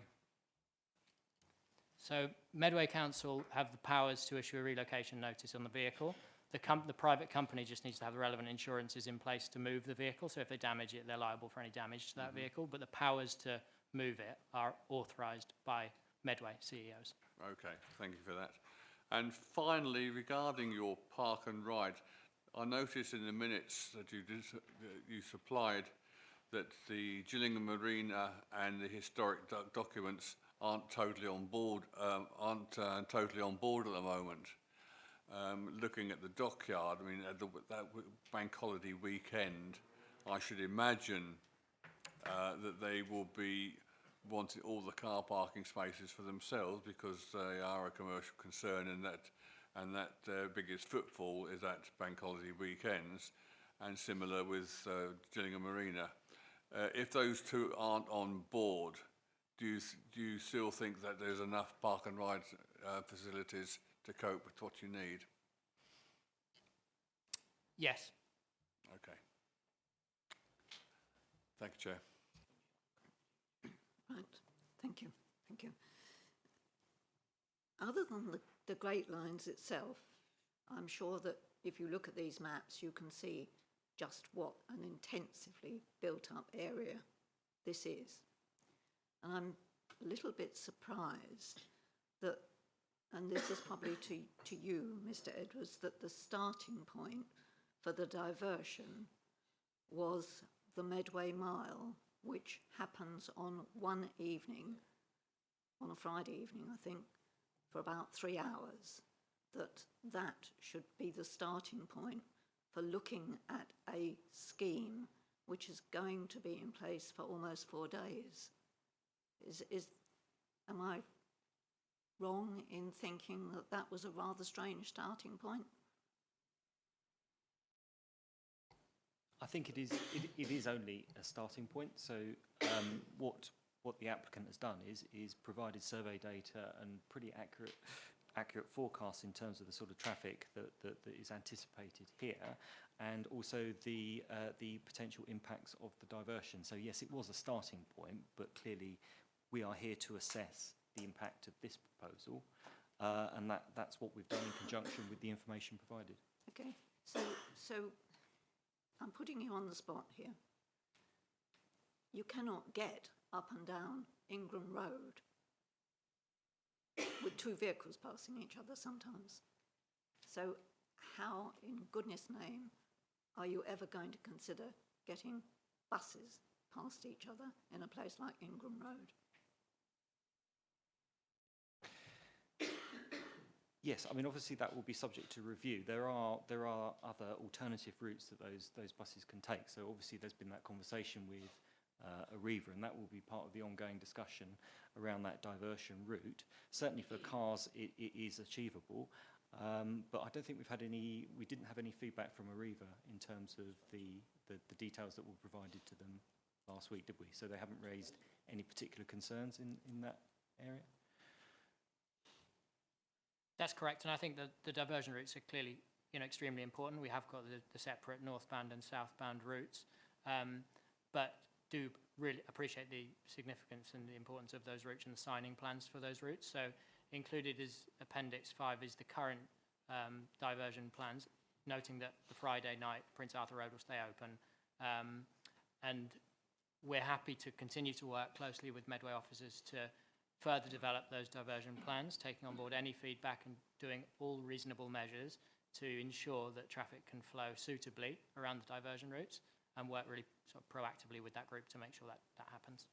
So Medway Council have the powers to issue a relocation notice on the vehicle. The private company just needs to have the relevant insurances in place to move the vehicle. So if they damage it, they're liable for any damage to that vehicle. But the powers to move it are authorised by Medway CEOs. Okay, thank you for that. And finally, regarding your park and ride, I noticed in the minutes that you supplied that the Gillingham Marina and the historic documents aren't totally on board. Totally on board at the moment. Looking at the dockyard, I mean, that bank holiday weekend, I should imagine that they will be wanting all the car parking spaces for themselves because they are a commercial concern, and that their biggest footfall is at bank holiday weekends, and similar with Gillingham Marina. If those two aren't on board, do you still think that there's enough park and ride facilities to cope with what you need? Yes. Okay. Thank you, Chair. Right, thank you, thank you. Other than the Great Lines itself, I'm sure that if you look at these maps, you can see just what an intensively built-up area this is. And I'm a little bit surprised that, and this is probably to you, Mr. Edwards, that the starting point for the diversion was the Medway Mile, which happens on one evening, on a Friday evening, I think, for about 3 hours, that should be the starting point for looking at a scheme which is going to be in place for almost 4 days. Am I wrong in thinking that that was a rather strange starting point? I think it is only a starting point. So what the applicant has done is provided survey data and pretty accurate forecasts in terms of the sort of traffic that is anticipated here, and also the potential impacts of the diversion. So yes, it was a starting point, but clearly we are here to assess the impact of this proposal, and that's what we've done in conjunction with the information provided. Okay, so I'm putting you on the spot here. You cannot get up and down Ingram Road with 2 vehicles passing each other sometimes. So how, in goodness name, are you ever going to consider getting buses past each other in a place like Ingram Road? Yes, I mean, obviously that will be subject to review. There are other alternative routes that those buses can take. So obviously there's been that conversation with Arriva, and that will be part of the ongoing discussion around that diversion route. Certainly for cars, it is achievable. But I don't think we didn't have any feedback from Arriva in terms of the details that were provided to them last week, did we? So they haven't raised any particular concerns in that area? That's correct, and I think that the diversion routes are clearly, extremely important. We have got the separate northbound and southbound routes, but do really appreciate the significance and the importance of those routes and the signing plans for those routes. So included is Appendix 5 is the current diversion plans, noting that the Friday night Prince Arthur Road will stay open, and we're happy to continue to work closely with Medway officers to further develop those diversion plans, taking on board any feedback and doing all reasonable measures to ensure that traffic can flow suitably around the diversion routes, and work really sort of proactively with that group to make sure that that happens.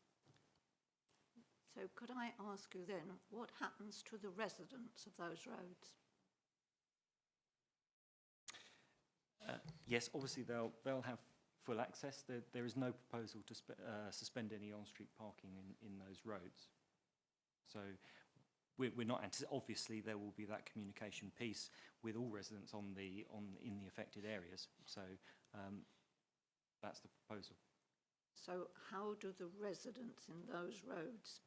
So could I ask you then, what happens to the residents of those roads? Yes, obviously they'll have full access. There is no proposal to suspend any on-street parking in those roads. So we're not obviously there will be that communication piece with all residents in the affected areas. So that's the proposal. So how do the residents in those roads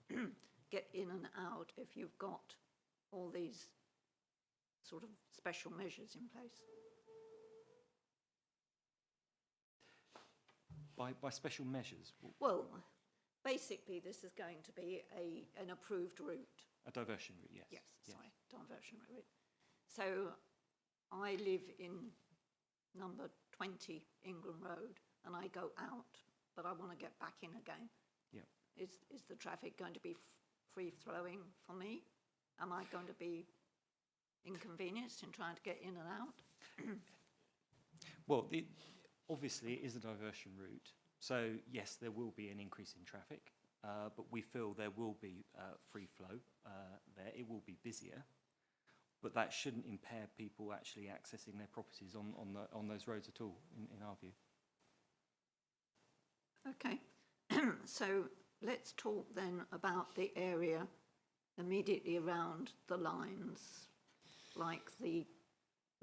get in and out if you've got all these sort of special measures in place? By special measures? Well, basically this is going to be an approved route. A diversion route, yes. Yes, sorry, diversion route. So I live in number 20 Ingram Road and I go out, but I want to get back in again. Yeah. Is the traffic going to be free-flowing for me? Am I going to be inconvenienced in trying to get in and out? Well, obviously it is a diversion route. So yes, there will be an increase in traffic, but we feel there will be free flow there. It will be busier, but that shouldn't impair people actually accessing their properties on those roads at all, in our view. Okay, so let's talk then about the area immediately around the lines, like the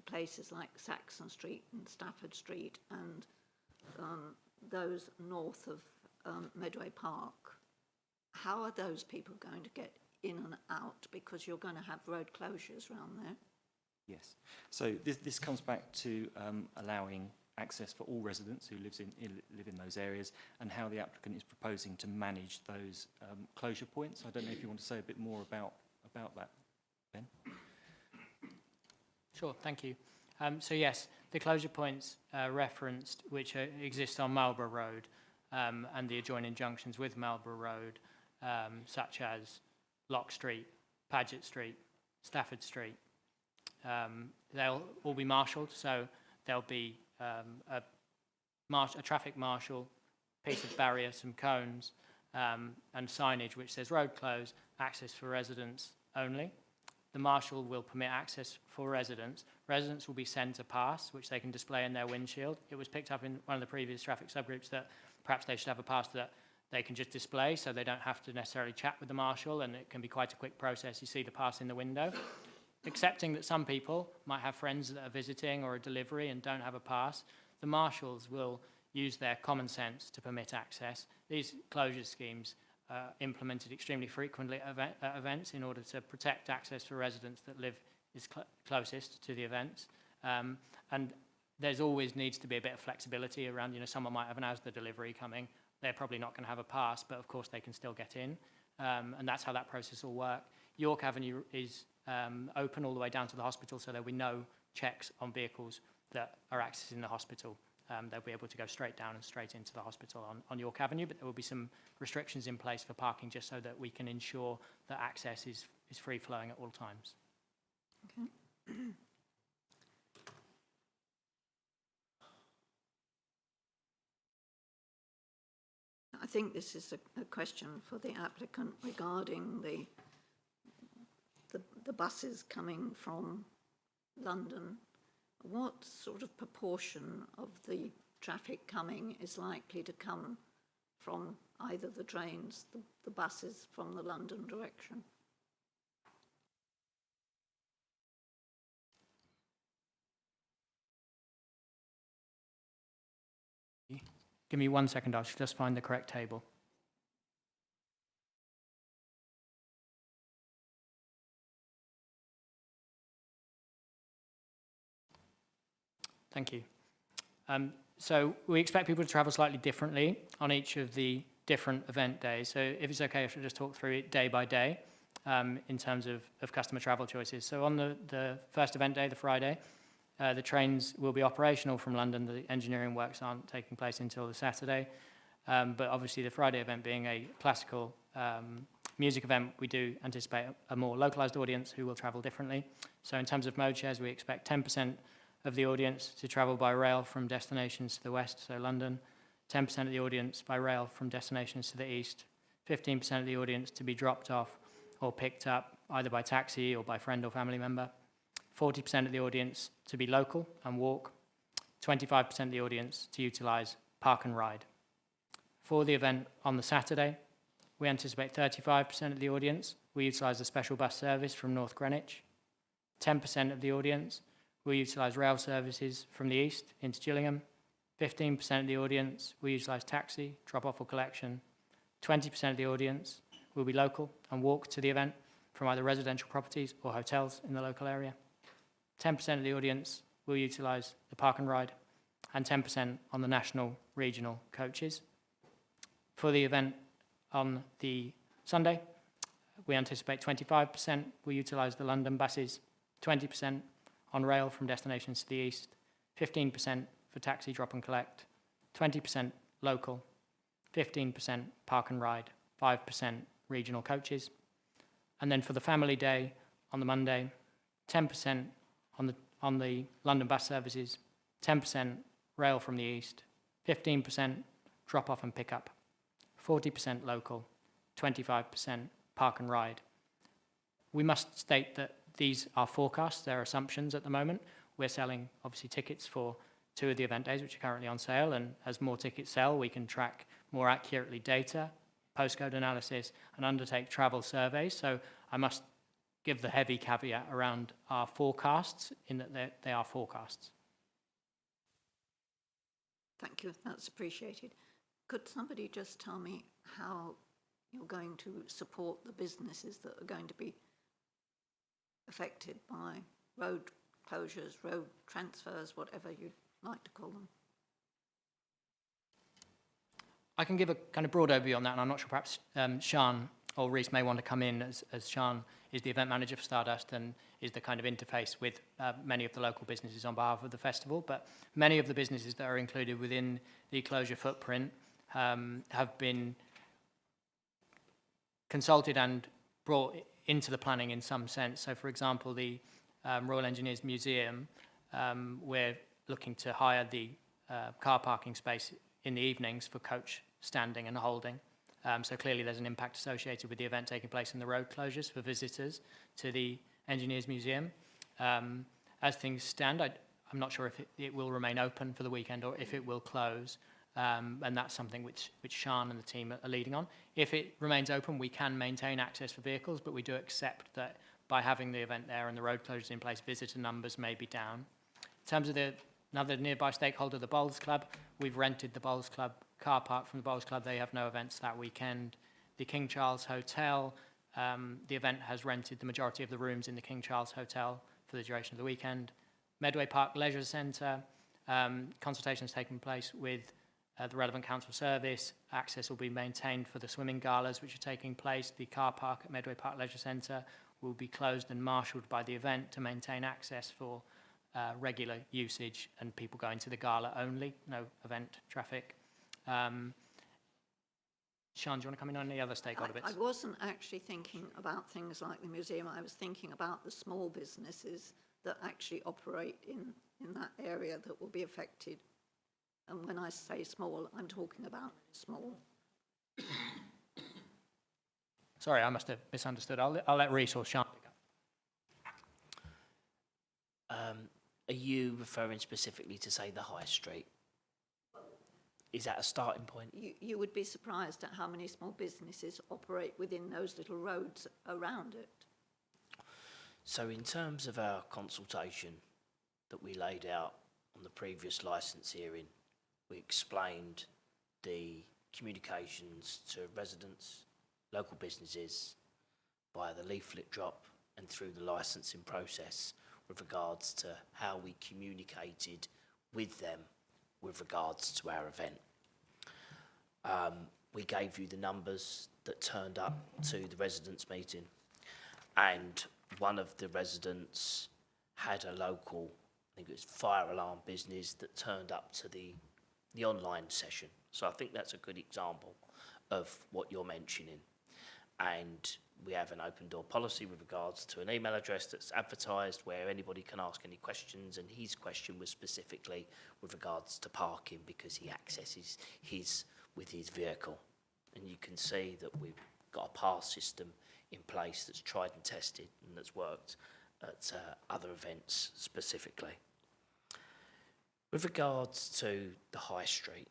places like Saxon Street and Stafford Street and those north of Medway Park. How are those people going to get in and out, because you're going to have road closures around there? Yes, so this comes back to allowing access for all residents who live in those areas, and how the applicant is proposing to manage those closure points. I don't know if you want to say a bit more about that, Ben? Sure, thank you. So yes, the closure points referenced, which exist on Marlborough Road and the adjoining junctions with Marlborough Road, such as Lock Street, Paget Street, Stafford Street. They'll all be marshalled, so there'll be a traffic marshal, piece of barrier, some cones, and signage which says road closed, access for residents only. The marshal will permit access for residents. Residents will be sent a pass, which they can display in their windshield. It was picked up in one of the previous traffic subgroups that perhaps they should have a pass that they can just display, so they don't have to necessarily chat with the marshal, and it can be quite a quick process. You see the pass in the window. Accepting that some people might have friends that are visiting or a delivery and don't have a pass, the marshals will use their common sense to permit access. These closure schemes are implemented extremely frequently at events in order to protect access for residents that live closest to the events. And there's always needs to be a bit of flexibility around, someone might have an ASDA delivery coming. They're probably not going to have a pass, but of course they can still get in. And that's how that process will work. York Avenue is open all the way down to the hospital, so there'll be no checks on vehicles that are accessing the hospital. They'll be able to go straight down and straight into the hospital on York Avenue, but there will be some restrictions in place for parking just so that we can ensure that access is free-flowing at all times. Okay. I think this is a question for the applicant regarding the buses coming from London. What sort of proportion of the traffic coming is likely to come from either the trains, the buses from the London direction? Give me 1 second, I'll just find the correct table. Thank you. So we expect people to travel slightly differently on each of the different event days. So if it's okay, I should just talk through it day by day in terms of customer travel choices. So on the first event day, the Friday, the trains will be operational from London. The engineering works aren't taking place until the Saturday. But obviously the Friday event being a classical music event, we do anticipate a more localised audience who will travel differently. So in terms of mode shares, we expect 10% of the audience to travel by rail from destinations to the west, so London, 10% of the audience by rail from destinations to the east, 15% of the audience to be dropped off or picked up either by taxi or by friend or family member, 40% of the audience to be local and walk, 25% of the audience to utilise park and ride. For the event on the Saturday, we anticipate 35% of the audience will utilise the special bus service from North Greenwich, 10% of the audience will utilise rail services from the east into Gillingham, 15% of the audience will utilise taxi, drop-off or collection, 20% of the audience will be local and walk to the event from either residential properties or hotels in the local area, 10% of the audience will utilise the park and ride, and 10% on the national regional coaches. For the event on the Sunday, we anticipate 25% will utilise the London buses, 20% on rail from destinations to the east, 15% for taxi drop and collect, 20% local, 15% park and ride, 5% regional coaches. And then for the family day on the Monday, 10% on the London bus services, 10% rail from the east, 15% drop off and pick up, 40% local, 25% park and ride. We must state that these are forecasts, they're assumptions at the moment. We're selling, obviously, tickets for 2 of the event days, which are currently on sale, and as more tickets sell, we can track more accurately data, postcode analysis, and undertake travel surveys. So I must give the heavy caveat around our forecasts, in that they are forecasts. Thank you, that's appreciated. Could somebody just tell me how you're going to support the businesses that are going to be affected by road closures, road transfers, whatever you'd like to call them? I can give a kind of broad overview on that, and I'm not sure, perhaps Sian or Reese may want to come in, as Sian is the event manager for Stardust and is the kind of interface with many of the local businesses on behalf of the festival. But many of the businesses that are included within the closure footprint have been consulted and brought into the planning in some sense. So, for example, the Royal Engineers Museum, we're looking to hire the car parking space in the evenings for coach standing and holding. So clearly there's an impact associated with the event taking place in the road closures for visitors to the Engineers Museum. As things stand, I'm not sure if it will remain open for the weekend or if it will close. And that's something which Sian and the team are leading on. If it remains open, we can maintain access for vehicles, but we do accept that by having the event there and the road closures in place, visitor numbers may be down. In terms of another nearby stakeholder, the Bowls Club, we've rented the Bowls Club car park from the Bowls Club. They have no events that weekend. The King Charles Hotel, the event has rented the majority of the rooms in the King Charles Hotel for the duration of the weekend. Medway Park Leisure Centre, consultations taking place with the relevant council service. Access will be maintained for the swimming galas which are taking place. The car park at Medway Park Leisure Centre will be closed and marshalled by the event to maintain access for regular usage and people going to the gala only, no event traffic. Sian, do you want to come in on any other stakeholder bits? I wasn't actually thinking about things like the museum. I was thinking about the small businesses that actually operate in that area that will be affected. And when I say small, I'm talking about small. Sorry, I must have misunderstood. I'll let Reese or Sian pick up. Are you referring specifically to, say, the High Street? Is that a starting point? You would be surprised at how many small businesses operate within those little roads around it. So in terms of our consultation that we laid out on the previous licence hearing, we explained the communications to residents, local businesses, via the leaflet drop and through the licensing process with regards to how we communicated with them with regards to our event. We gave you the numbers that turned up to the residents' meeting, and one of the residents had a local, I think it was fire alarm business, that turned up to the online session. So I think that's a good example of what you're mentioning. And we have an open door policy with regards to an email address that's advertised where anybody can ask any questions, and his question was specifically with regards to parking because he accesses his with his vehicle. And you can see that we've got a pass system in place that's tried and tested and that's worked at other events specifically. With regards to the high street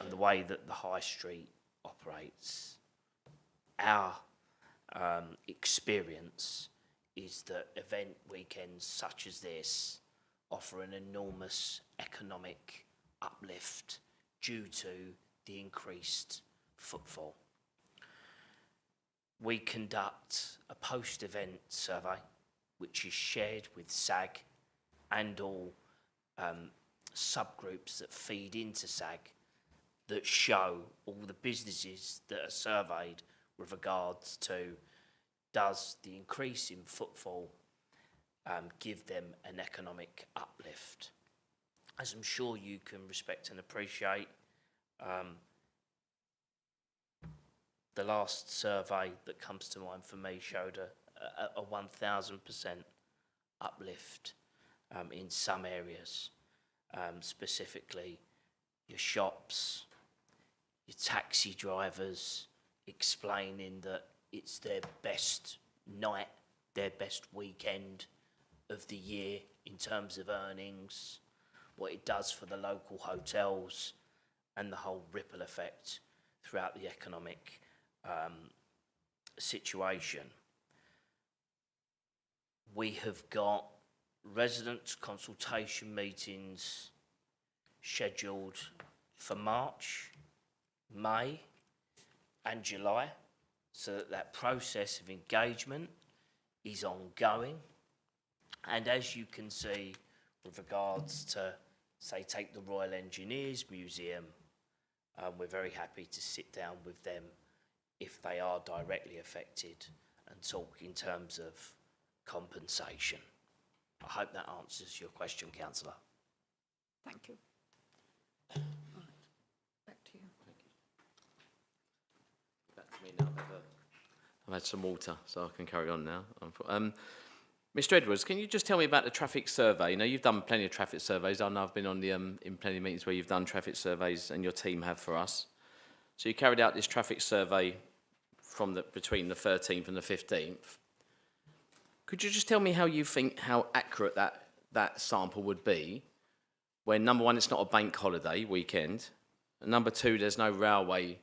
and the way that the high street operates, our experience is that event weekends such as this offer an enormous economic uplift due to the increased footfall. We conduct a post-event survey which is shared with SAG and all subgroups that feed into SAG that show all the businesses that are surveyed with regards to does the increase in footfall give them an economic uplift. As I'm sure you can respect and appreciate, the last survey that comes to mind for me showed a 1,000% uplift in some areas, specifically your shops, your taxi drivers, explaining that it's their best night, their best weekend of the year in terms of earnings, what it does for the local hotels, and the whole ripple effect throughout the economic situation. We have got resident consultation meetings scheduled for March, May and July, so that process of engagement is ongoing. And as you can see with regards to, say, take the Royal Engineers Museum, we're very happy to sit down with them if they are directly affected and talk in terms of compensation. I hope that answers your question, Councillor. Thank you. Right. Back to you. Back to me now. I've had some water, so I can carry on now. Mr. Edwards, can you just tell me about the traffic survey? You know, you've done plenty of traffic surveys. I know I've been on the in plenty of meetings where you've done traffic surveys, and your team have for us. So you carried out this traffic survey from between the 13th and the 15th. Could you just tell me how you think how accurate that sample would be when, number one, it's not a bank holiday weekend, and number two, there's no railway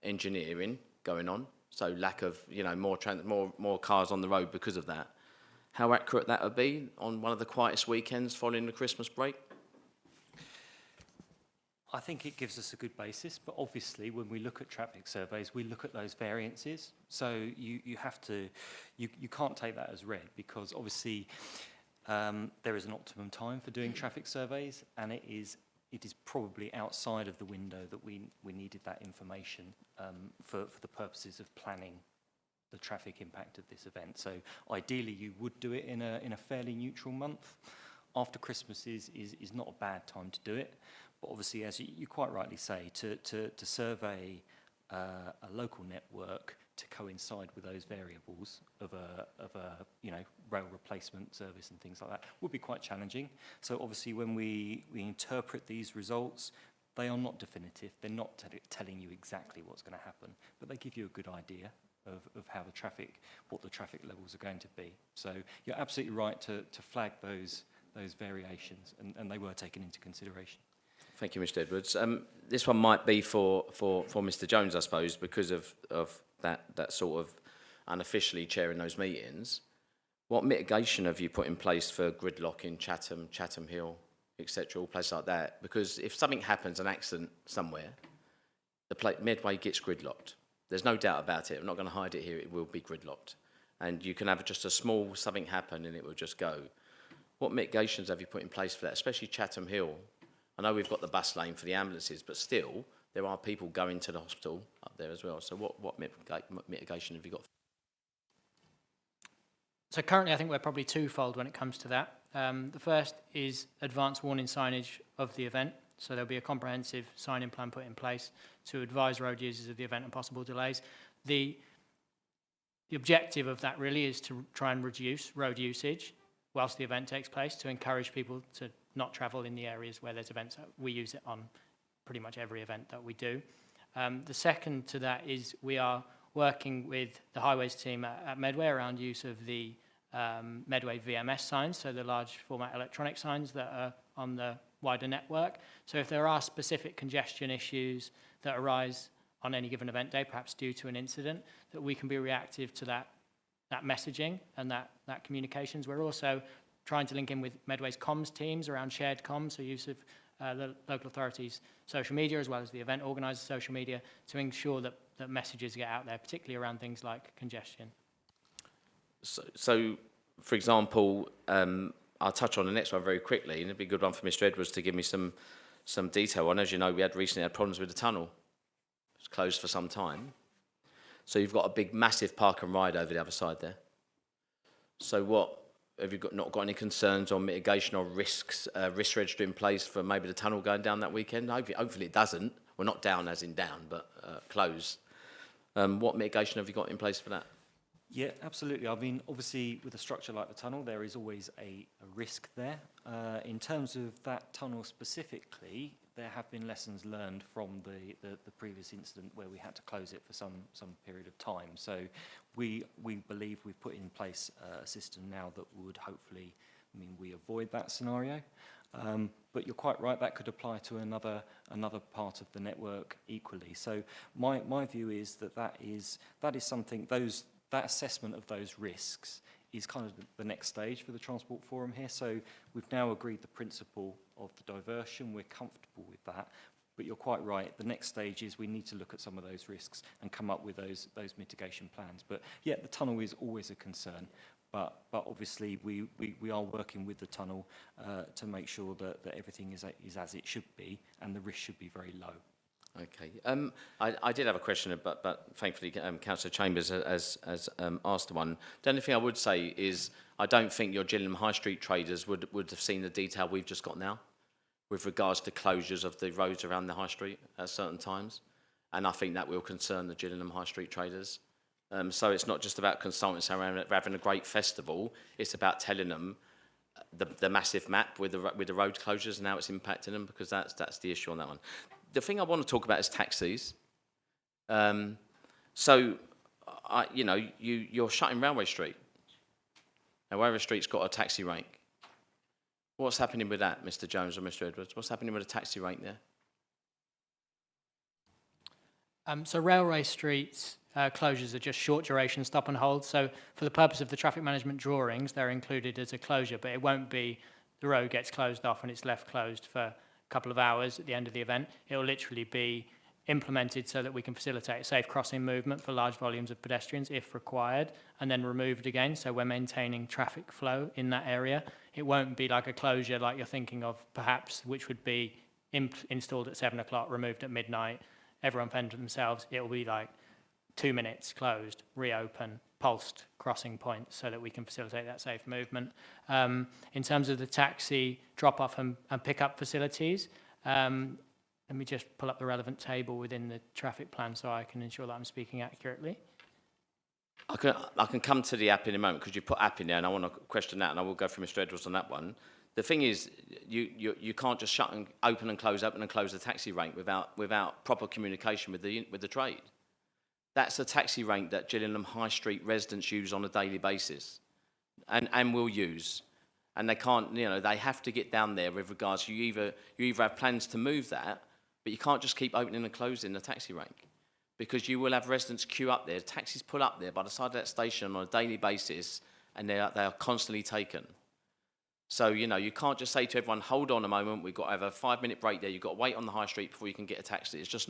engineering going on, so lack of, you know, more cars on the road because of that. How accurate that would be on one of the quietest weekends following the Christmas break? I think it gives us a good basis, but obviously when we look at traffic surveys, we look at those variances. So you have to, you can't take that as read, because obviously there is an optimum time for doing traffic surveys, and it is probably outside of the window that we needed that information for the purposes of planning the traffic impact of this event. So ideally you would do it in a fairly neutral month. After Christmas is not a bad time to do it. But obviously, as you quite rightly say, to survey a local network to coincide with those variables of a rail replacement service and things like that would be quite challenging. So obviously, when we interpret these results, they are not definitive. They're not telling you exactly what's going to happen, but they give you a good idea of how what the traffic levels are going to be. So you're absolutely right to flag those variations, and they were taken into consideration. Thank you, Mr. Edwards. This one might be for Mr. Jones, I suppose, because of that sort of unofficially chairing those meetings. What mitigation have you put in place for gridlock in Chatham, Chatham Hill, etc., all places like that? Because if something happens, an accident somewhere, Medway gets gridlocked. There's no doubt about it. I'm not going to hide it here. It will be gridlocked. And you can have just a small something happen and it will just go. What mitigations have you put in place for that, especially Chatham Hill? I know we've got the bus lane for the ambulances, but still, there are people going to the hospital up there as well. So what mitigation have you got? So currently, I think we're probably twofold when it comes to that. The first is advance warning signage of the event. So there'll be a comprehensive signing plan put in place to advise road users of the event and possible delays. The objective of that really is to try and reduce road usage whilst the event takes place, to encourage people to not travel in the areas where there's events. We use it on pretty much every event that we do. The second to that is we are working with the highways team at Medway around use of the Medway VMS signs, so the large format electronic signs that are on the wider network. So if there are specific congestion issues that arise on any given event day, perhaps due to an incident, that we can be reactive to that messaging and that communications. We're also trying to link in with Medway's comms teams around shared comms, so use of the local authorities' social media as well as the event organisers' social media to ensure that messages get out there, particularly around things like congestion. So for example, I'll touch on the next one very quickly, and it'd be a good one for Mr. Edwards to give me some detail on. As you know, we recently had problems with the tunnel. It was closed for some time. So you've got a big, massive park and ride over the other side there. So what, have you not got any concerns on mitigation or risk register in place for maybe the tunnel going down that weekend? Hopefully it doesn't. Well, not down as in down, but closed. What mitigation have you got in place for that? Yeah, absolutely. I mean, obviously, with a structure like the tunnel, there is always a risk there. In terms of that tunnel specifically, there have been lessons learned from the previous incident where we had to close it for some period of time. So we believe we've put in place a system now that would hopefully mean we avoid that scenario. But you're quite right, that could apply to another part of the network equally. So my view is that is something, that assessment of those risks is kind of the next stage for the Transport Forum here. So we've now agreed the principle of the diversion. We're comfortable with that. But you're quite right. The next stage is we need to look at some of those risks and come up with those mitigation plans. But yeah, the tunnel is always a concern. But obviously we are working with the tunnel to make sure that everything is as it should be, and the risk should be very low. Okay. I did have a question, but thankfully Councillor Chambers has asked one. The only thing I would say is I don't think your Gillingham High Street traders would have seen the detail we've just got now with regards to closures of the roads around the High Street at certain times. And I think that will concern the Gillingham High Street traders. So it's not just about consultants having a great festival, it's about telling them the massive map with the road closures and how it's impacting them, because that's the issue on that one. The thing I want to talk about is taxis. So, you're shutting Railway Street. Now, Railway Street's got a taxi rank. What's happening with that, Mr. Jones or Mr. Edwards? What's happening with the taxi rank there? So Railway Street's closures are just short duration stop and hold. So for the purpose of the traffic management drawings, they're included as a closure, but it won't be the road gets closed off and it's left closed for couple of hours at the end of the event. It will literally be implemented so that we can facilitate safe crossing movement for large volumes of pedestrians if required, and then removed again, so we're maintaining traffic flow in that area. It won't be like a closure like you're thinking of perhaps, which would be installed at 7 o'clock, removed at midnight, everyone fend for themselves. It will be like 2 minutes closed, reopen, pulsed crossing points so that we can facilitate that safe movement. In terms of the taxi drop-off and pick-up facilities, let me just pull up the relevant table within the traffic plan so I can ensure that I'm speaking accurately. I can come to the app in a moment because you put app in there and I want to question that, and I will go for Mr. Edwards on that one. The thing is, you can't just open and close the taxi rank without proper communication with the trade. That's a taxi rank that Gillingham High Street residents use on a daily basis and will use. And they can't, they have to get down there with regards to you either have plans to move that, but you can't just keep opening and closing the taxi rank, because you will have residents queue up there, taxis pull up there by the side of that station on a daily basis, and they are constantly taken. So, you know, you can't just say to everyone, hold on a moment, we've got to have a 5-minute break there, you've got to wait on the high street before you can get a taxi. It's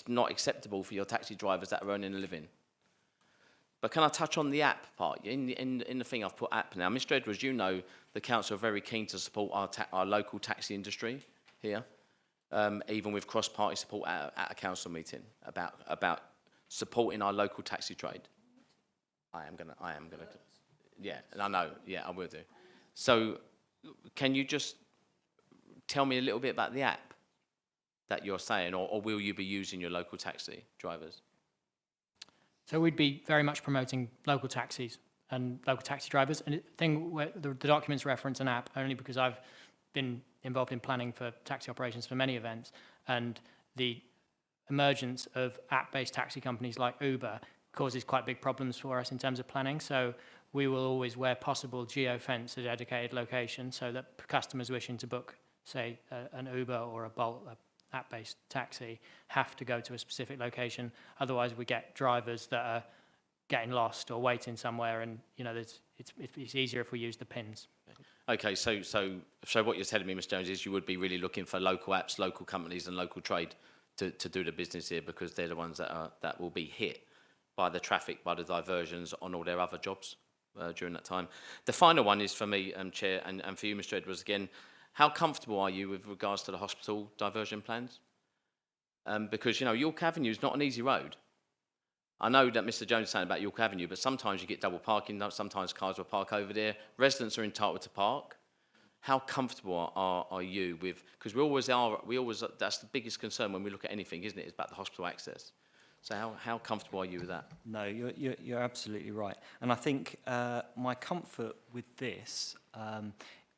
not acceptable for your taxi drivers that are earning a living. But can I touch on the app part? In the thing I've put app now. Mr. Edwards, you know the council are very keen to support our local taxi industry here, even with cross-party support at a council meeting about supporting our local taxi trade. I am gonna. Yeah, I know. Yeah, I will do. So, can you just tell me a little bit about the app that you're saying, or will you be using your local taxi drivers? So we'd be very much promoting local taxis and local taxi drivers. And the thing where the documents reference an app only because I've been involved in planning for taxi operations for many events, and the emergence of app-based taxi companies like Uber causes quite big problems for us in terms of planning. So we will always, where possible, geo-fence a dedicated location so that customers wishing to book, say, an Uber or a Bolt, app-based taxi, have to go to a specific location. Otherwise, we get drivers that are getting lost or waiting somewhere, and you know, it's easier if we use the pins. Okay, so what you're telling me, Mr. Jones, is you would be really looking for local apps, local companies, and local trade to do the business here, because they're the ones that will be hit by the traffic, by the diversions on all their other jobs during that time. The final one is for me, Chair, and for you, Mr. Edwards, again. How comfortable are you with regards to the hospital diversion plans? Because, you know, York Avenue is not an easy road. I know that Mr. Jones is saying about York Avenue, but sometimes you get double parking, sometimes cars will park over there. Residents are entitled to park. How comfortable are you with, because we always, that's the biggest concern when we look at anything, isn't it? It's about the hospital access. So how comfortable are you with that? No, you're absolutely right. And I think my comfort with this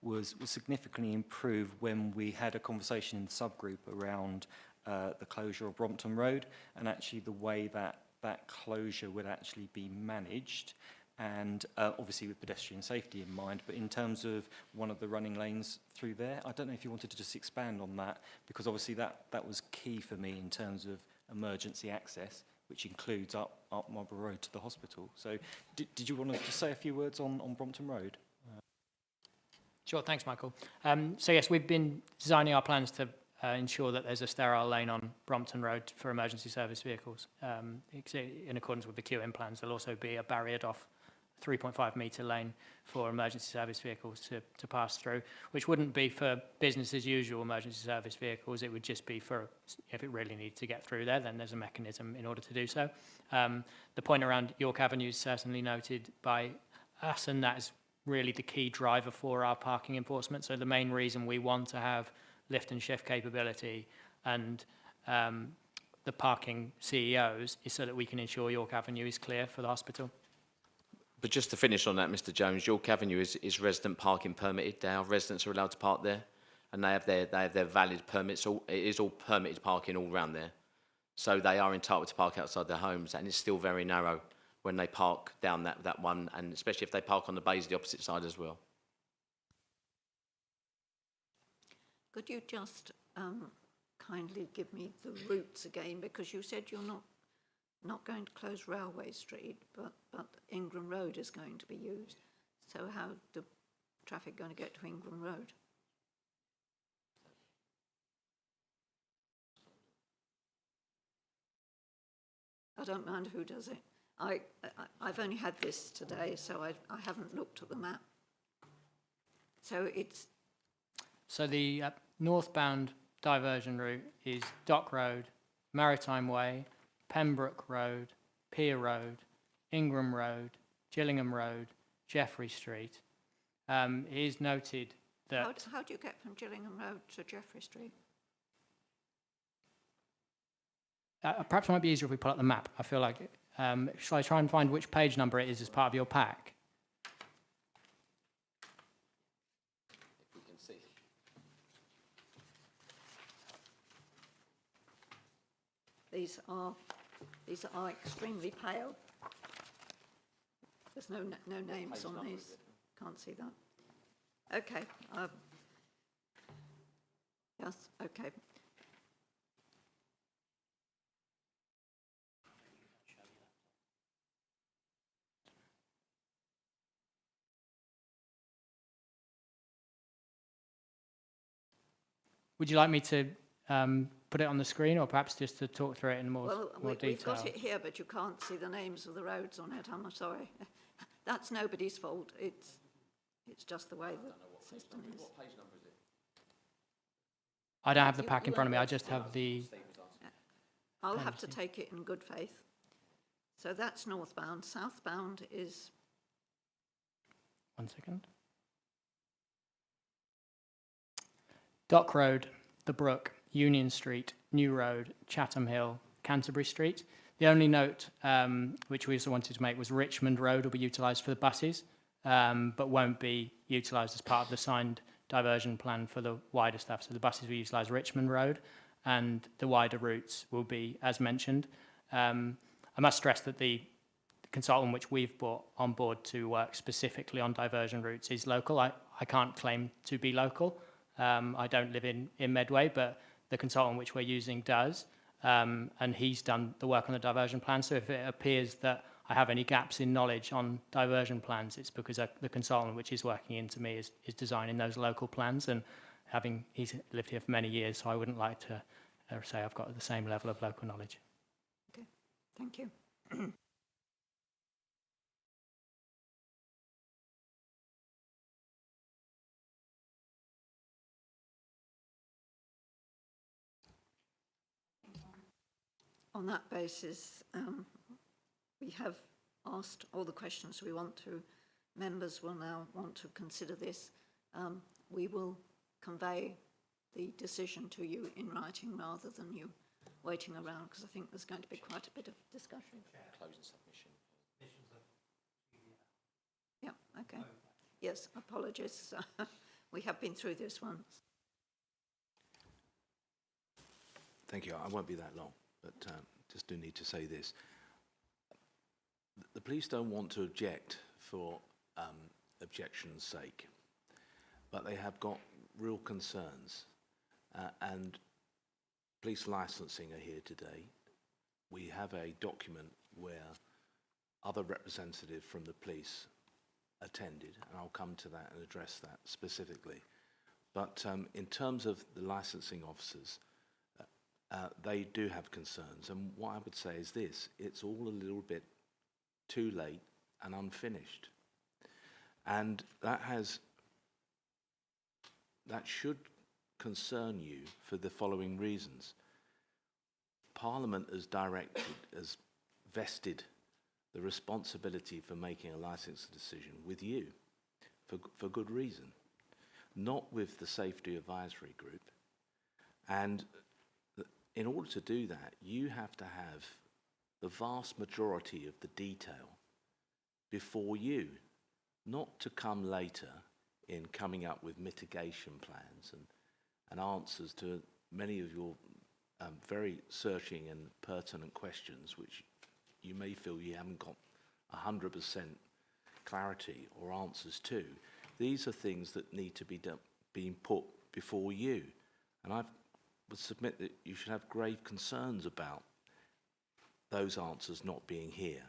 was significantly improved when we had a conversation in the subgroup around the closure of Brompton Road, and actually the way that closure would actually be managed, and obviously with pedestrian safety in mind, but in terms of one of the running lanes through there. I don't know if you wanted to just expand on that, because obviously that was key for me in terms of emergency access, which includes up Marlborough Road to the hospital. So did you want to just say a few words on Brompton Road? Sure, thanks, Michael. So yes, we've been designing our plans to ensure that there's a sterile lane on Brompton Road for emergency service vehicles. In accordance with the QM plans, there'll also be a barriered off 3.5 metre lane for emergency service vehicles to pass through, which wouldn't be for business as usual emergency service vehicles. It would just be for, if it really needed to get through there, then there's a mechanism in order to do so. The point around York Avenue is certainly noted by us, and that is really the key driver for our parking enforcement. So the main reason we want to have lift and shift capability and the parking CEOs is so that we can ensure York Avenue is clear for the hospital. But just to finish on that, Mr. Jones, York Avenue is resident parking permitted. Our residents are allowed to park there, and they have their valid permits. It is all permitted parking all around there, so they are entitled to park outside their homes, and it's still very narrow when they park down that one, and especially if they park on the bays the opposite side as well. Could you just kindly give me the routes again, because you said you're not going to close Railway Street, but Ingram Road is going to be used. So how the traffic going to get to Ingram Road? I don't mind who does it. I've only had this today, so I haven't looked at the map. So it's... So the northbound diversion route is Dock Road, Maritime Way, Pembroke Road, Pier Road, Ingram Road, Gillingham Road, Jeffrey Street. It is noted that... How do you get from Gillingham Road to Jeffrey Street? Perhaps it might be easier if we pull up the map. I feel like... shall I try and find which page number it is as part of your pack? If we can see. These are extremely pale. There's no names on these. Can't see that. Okay. Yes. Okay. Would you like me to put it on the screen, or perhaps just to talk through it in more, Well, more we've detail? got it here, but you can't see the names of the roads on it, I'm sorry. That's nobody's fault. It's just the way the system is. I don't have the You- pack in you front of me. I won't just have the. I'll have to take it in good faith. So that's northbound. Southbound is, 1 second. Dock Road, The Brook, Union Street, New Road, Chatham Hill, Canterbury Street. The only note which we also wanted to make was Richmond Road will be utilised for the buses, but won't be utilised as part of the signed diversion plan for the wider stuff. So the buses will utilise Richmond Road, and the wider routes will be as mentioned. I must stress that the consultant which we've brought on board to work specifically on diversion routes is local. I can't claim to be local. I don't live in Medway, but the consultant which we're using does, and he's done the work on the diversion plan. So if it appears that I have any gaps in knowledge on diversion plans, it's because the consultant which is working into me is designing those local plans, and he's lived here for many years, so I wouldn't like to say I've got the same level of local knowledge. okay, thank you. On that basis, we have asked all the questions we want to. Members will now want to consider this. We will convey the decision to you in writing rather than you waiting around, because I think there's going to be quite a bit of discussion. Closing submission. Yeah, okay. Yes, apologies. We have been through this once. Thank you. I won't be that long, but just do need to say this. The police don't want to object for objection's sake, but they have got real concerns. And police licensing are here today. We have a document where other representatives from the police attended, and I'll come to that and address that specifically. But in terms of the licensing officers, they do have concerns, and what I would say is this: it's all a little bit too late and unfinished, and that should concern you for the following reasons. Parliament has vested the responsibility for making a licensing decision with you, for good reason, not with the Safety Advisory Group. And in order to do that, you have to have the vast majority of the detail before you, not to come later in coming up with mitigation plans and answers to many of your very searching and pertinent questions, which you may feel you haven't got 100% clarity or answers to. These are things that need to be being put before you. And I would submit that you should have grave concerns about those answers not being here.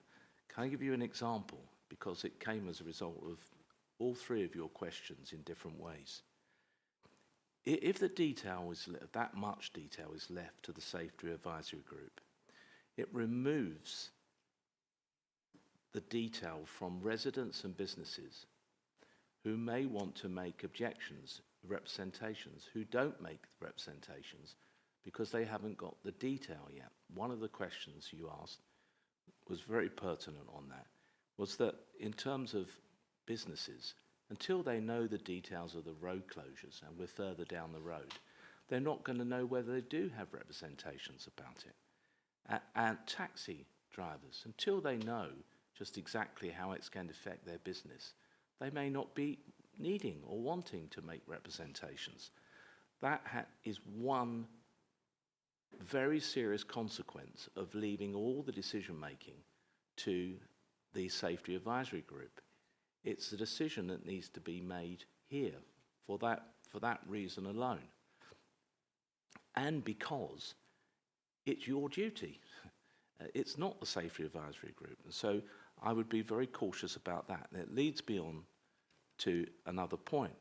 Can I give you an example? Because it came as a result of all three of your questions in different ways. If the detail is that much detail is left to the Safety Advisory Group, it removes the detail from residents and businesses who may want to make objections, representations, who don't make representations because they haven't got the detail yet. One of the questions you asked was very pertinent on that, was that in terms of businesses, until they know the details of the road closures and we're further down the road, they're not going to know whether they do have representations about it. And taxi drivers, until they know just exactly how it's going to affect their business, they may not be needing or wanting to make representations. That is one very serious consequence of leaving all the decision making to the Safety Advisory Group. It's a decision that needs to be made here for that reason alone. And because it's your duty. It's not the Safety Advisory Group. And so I would be very cautious about that. And it leads me on to another point,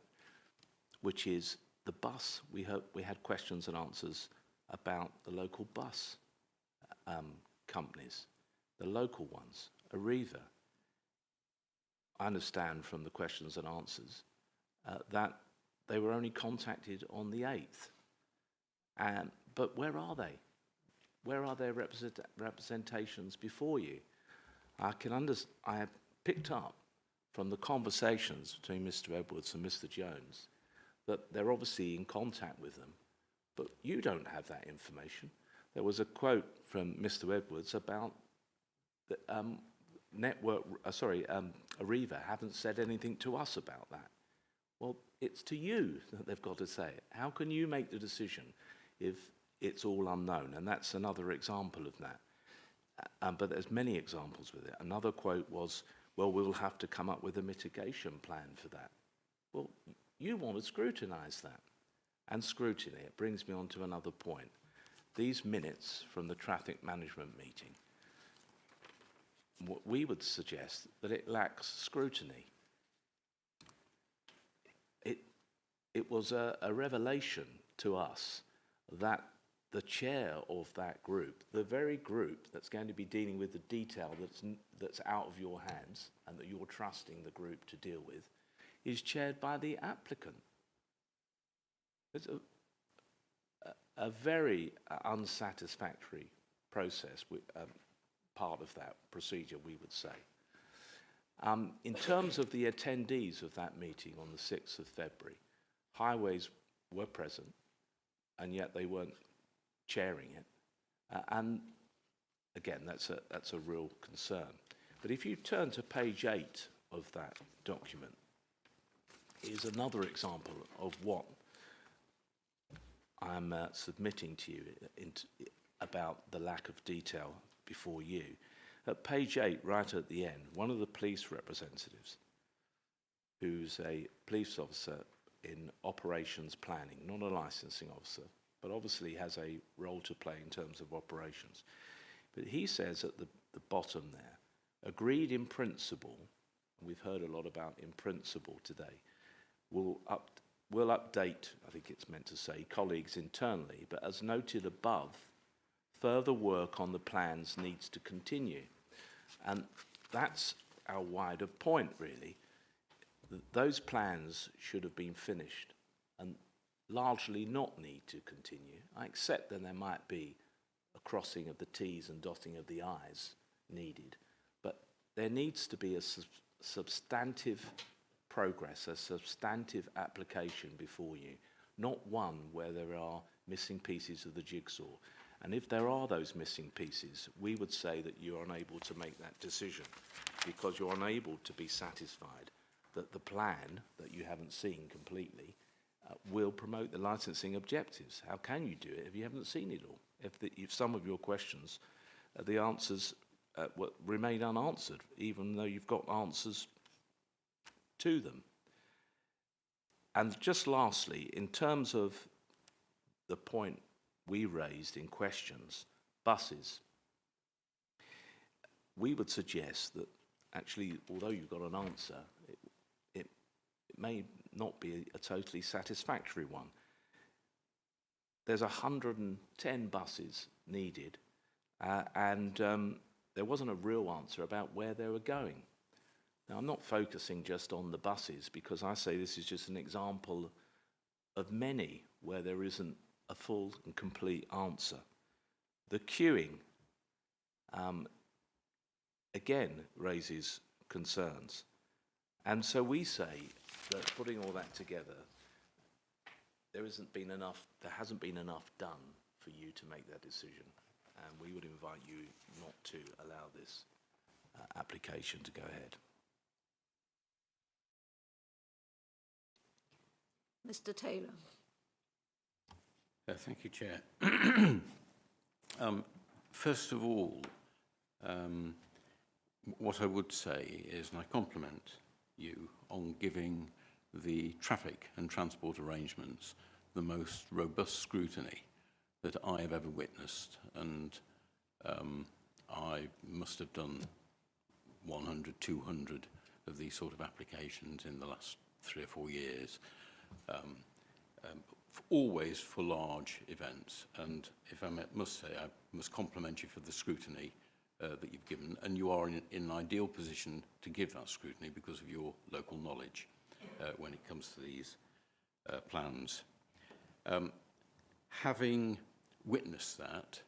which is the bus, we had questions and answers about the local bus companies, the local ones, Arriva. I understand from the questions and answers that they were only contacted on the 8th. But where are they? Where are their representations before you? I have picked up from the conversations between Mr. Edwards and Mr. Jones that they're obviously in contact with them, but you don't have that information. There was a quote from Mr. Edwards about the Arriva haven't said anything to us about that. Well, it's to you that they've got to say it. How can you make the decision if it's all unknown? And that's another example of that. But there's many examples with it. Another quote was, well, we'll have to come up with a mitigation plan for that. Well, you want to scrutinise that. And scrutiny, it brings me on to another point. These minutes from the traffic management meeting, what we would suggest that it lacks scrutiny. It was a revelation to us that the chair of that group, the very group that's going to be dealing with the detail that's out of your hands and that you're trusting the group to deal with, is chaired by the applicant. It's a very unsatisfactory process, part of that procedure, we would say. In terms of the attendees of that meeting on the 6th of February, Highways were present, and yet they weren't chairing it. And again, that's a real concern. But if you turn to page 8 of that document, here's another example of what I'm submitting to you about the lack of detail before you. At page 8, right at the end, one of the police representatives, who's a police officer in operations planning, not a licensing officer, but obviously has a role to play in terms of operations. But he says at the bottom there, agreed in principle, and we've heard a lot about in principle today, will update, I think it's meant to say, colleagues internally, but as noted above, further work on the plans needs to continue. And that's our wider point, really. Those plans should have been finished and largely not need to continue. I accept that there might be a crossing of the T's and dotting of the I's needed, but there needs to be a substantive progress, a substantive application before you, not one where there are missing pieces of the jigsaw. And if there are those missing pieces, we would say that you're unable to make that decision because you're unable to be satisfied that the plan that you haven't seen completely will promote the licensing objectives. How can you do it if you haven't seen it all? If some of your questions, the answers remain unanswered, even though you've got answers to them. And just lastly, in terms of the point we raised in questions, buses, we would suggest that actually, although you've got an answer, it may not be a totally satisfactory one. There's 110 buses needed, and there wasn't a real answer about where they were going. Now, I'm not focusing just on the buses because I say this is just an example of many where there isn't a full and complete answer. The queuing, again, raises concerns. And so we say that putting all that together, there hasn't been enough done for you to make that decision. And we would invite you not to allow this application to go ahead. Mr. Taylor. Thank you, Chair. First of all, what I would say is, and I compliment you on giving the traffic and transport arrangements the most robust scrutiny that I have ever witnessed, and I must have done 100, 200 of these sort of applications in the last 3 or 4 years. always for large events. And if I must say, I must compliment you for the scrutiny that you've given, and you are in an ideal position to give that scrutiny because of your local knowledge when it comes to these plans. Having witnessed that,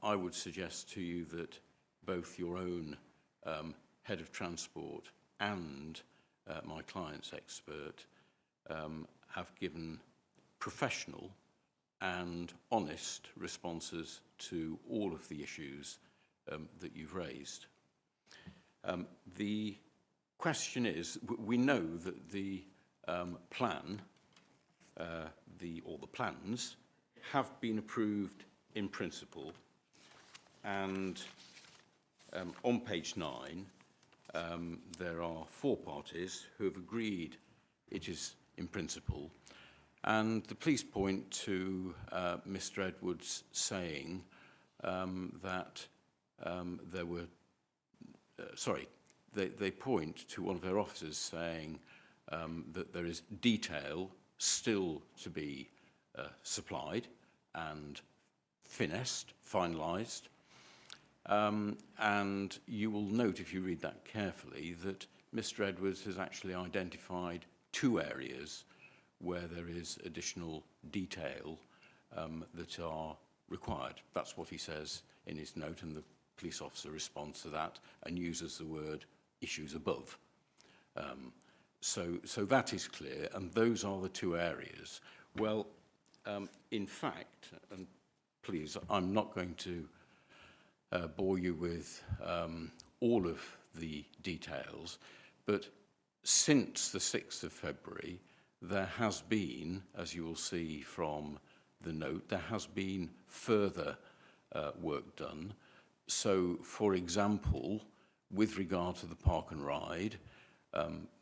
I would suggest to you that both your own head of transport and my client's expert have given professional and honest responses to all of the issues that you've raised. The question is, we know that the plan, or the plans, have been approved in principle, and on page 9 there are 4 parties who have agreed it is in principle, and the police point to Mr. Edwards saying that there were, they point to one of their officers saying that there is detail still to be supplied and finessed, finalised. And you will note, if you read that carefully, that Mr. Edwards has actually identified 2 areas where there is additional detail that are required. That's what he says in his note, and the police officer responds to that and uses the word issues above. So that is clear, and those are the 2 areas. Well, in fact, and please, I'm not going to bore you with all of the details, but since the 6th of February, there has been, as you will see from the note, there has been further work done. So, for example, with regard to the park and ride,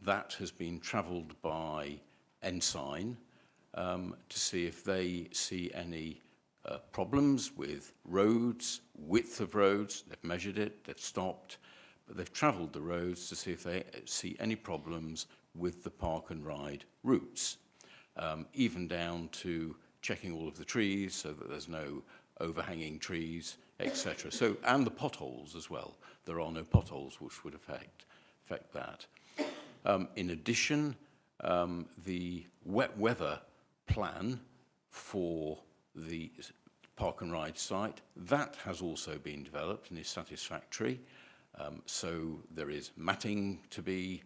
that has been travelled by Ensign to see if they see any problems with roads, width of roads. They've measured it, they've stopped, but they've travelled the roads to see if they see any problems with the park and ride routes, even down to checking all of the trees so that there's no overhanging trees, etc. So, and the potholes as well. There are no potholes which would affect that. In addition, the wet weather plan for the park and ride site, that has also been developed and is satisfactory. So there is matting to be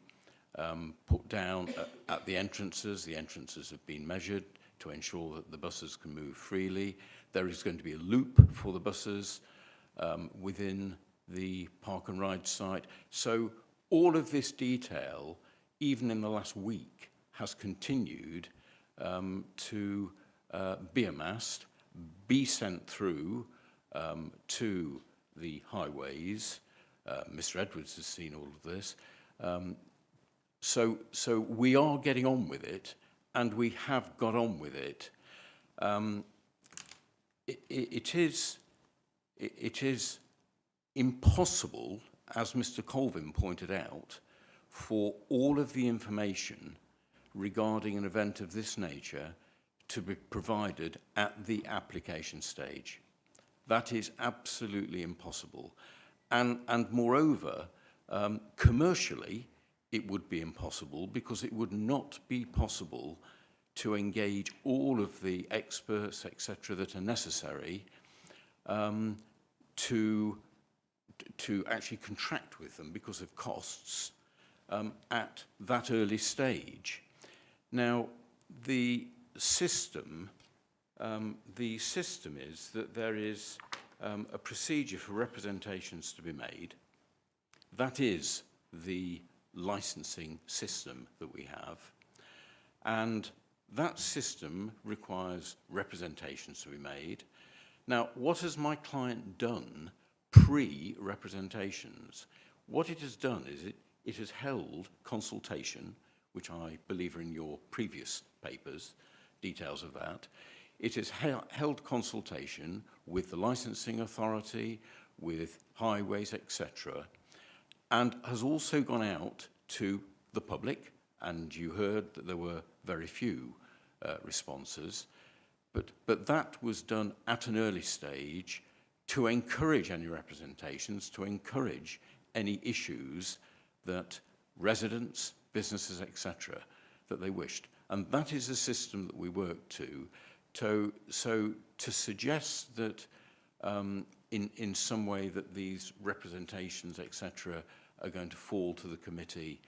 put down at the entrances. The entrances have been measured to ensure that the buses can move freely. There is going to be a loop for the buses within the park and ride site. So all of this detail, even in the last week, has continued to be amassed, be sent through to the highways. Mr. Edwards has seen all of this. So we are getting on with it, and we have got on with it. It is impossible, as Mr. Colvin pointed out, for all of the information regarding an event of this nature to be provided at the application stage. That is absolutely impossible. And moreover, commercially, it would be impossible because it would not be possible to engage all of the experts, etc., that are necessary to actually contract with them because of costs at that early stage. Now, the system is that there is a procedure for representations to be made. That is the licensing system that we have. And that system requires representations to be made. Now, what has my client done pre-representations? What it has done is it has held consultation, which I believe are in your previous papers, details of that. It has held consultation with the licensing authority, with highways, etc., and has also gone out to the public, and you heard that there were very few responses. But that was done at an early stage to encourage any representations, to encourage any issues that residents, businesses, etc., that they wished. And that is a system that we work to. So to suggest that in some way that these representations, etc., are going to fall to the committee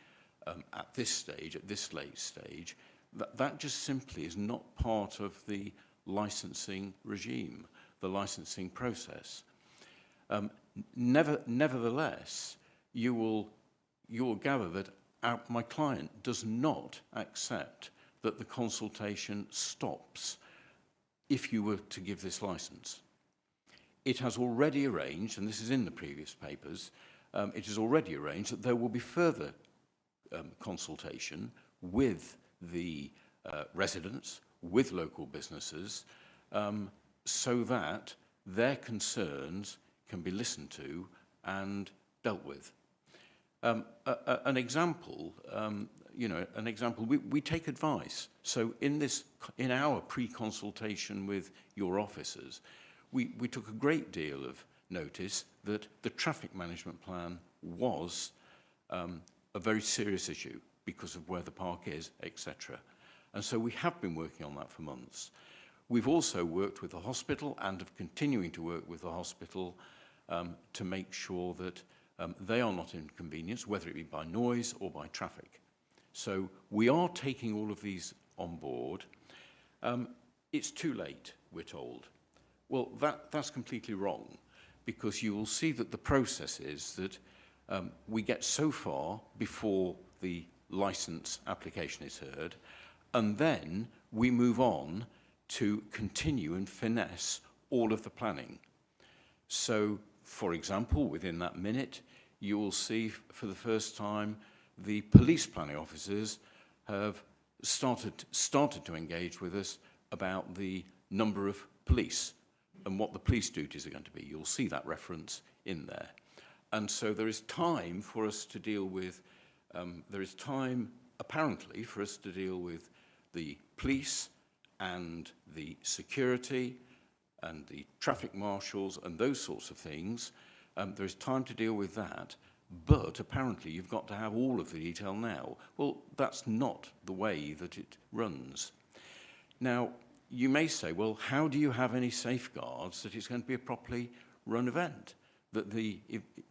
at this stage, at this late stage, that just simply is not part of the licensing regime, the licensing process. Nevertheless, you will gather that my client does not accept that the consultation stops if you were to give this license. It has already arranged, and this is in the previous papers, it is already arranged that there will be further consultation with the residents, with local businesses, so that their concerns can be listened to and dealt with. An example, we take advice. So in our pre-consultation with your officers, we took a great deal of notice that the traffic management plan was a very serious issue because of where the park is, etc. And so we have been working on that for months. We've also worked with the hospital and are continuing to work with the hospital to make sure that they are not inconvenienced, whether it be by noise or by traffic. So we are taking all of these on board. It's too late, we're told. Well, that's completely wrong, because you will see that the process is that we get so far before the license application is heard, and then we move on to continue and finesse all of the planning. So, for example, within that minute, you will see for the first time the police planning officers have started to engage with us about the number of police and what the police duties are going to be. You'll see that reference in there. And so there is time for us to deal with, there is time apparently for us to deal with the police and the security and the traffic marshals and those sorts of things. There is time to deal with that, but apparently you've got to have all of the detail now. Well, that's not the way that it runs. Now, you may say, well, how do you have any safeguards that it's going to be a properly run event? That the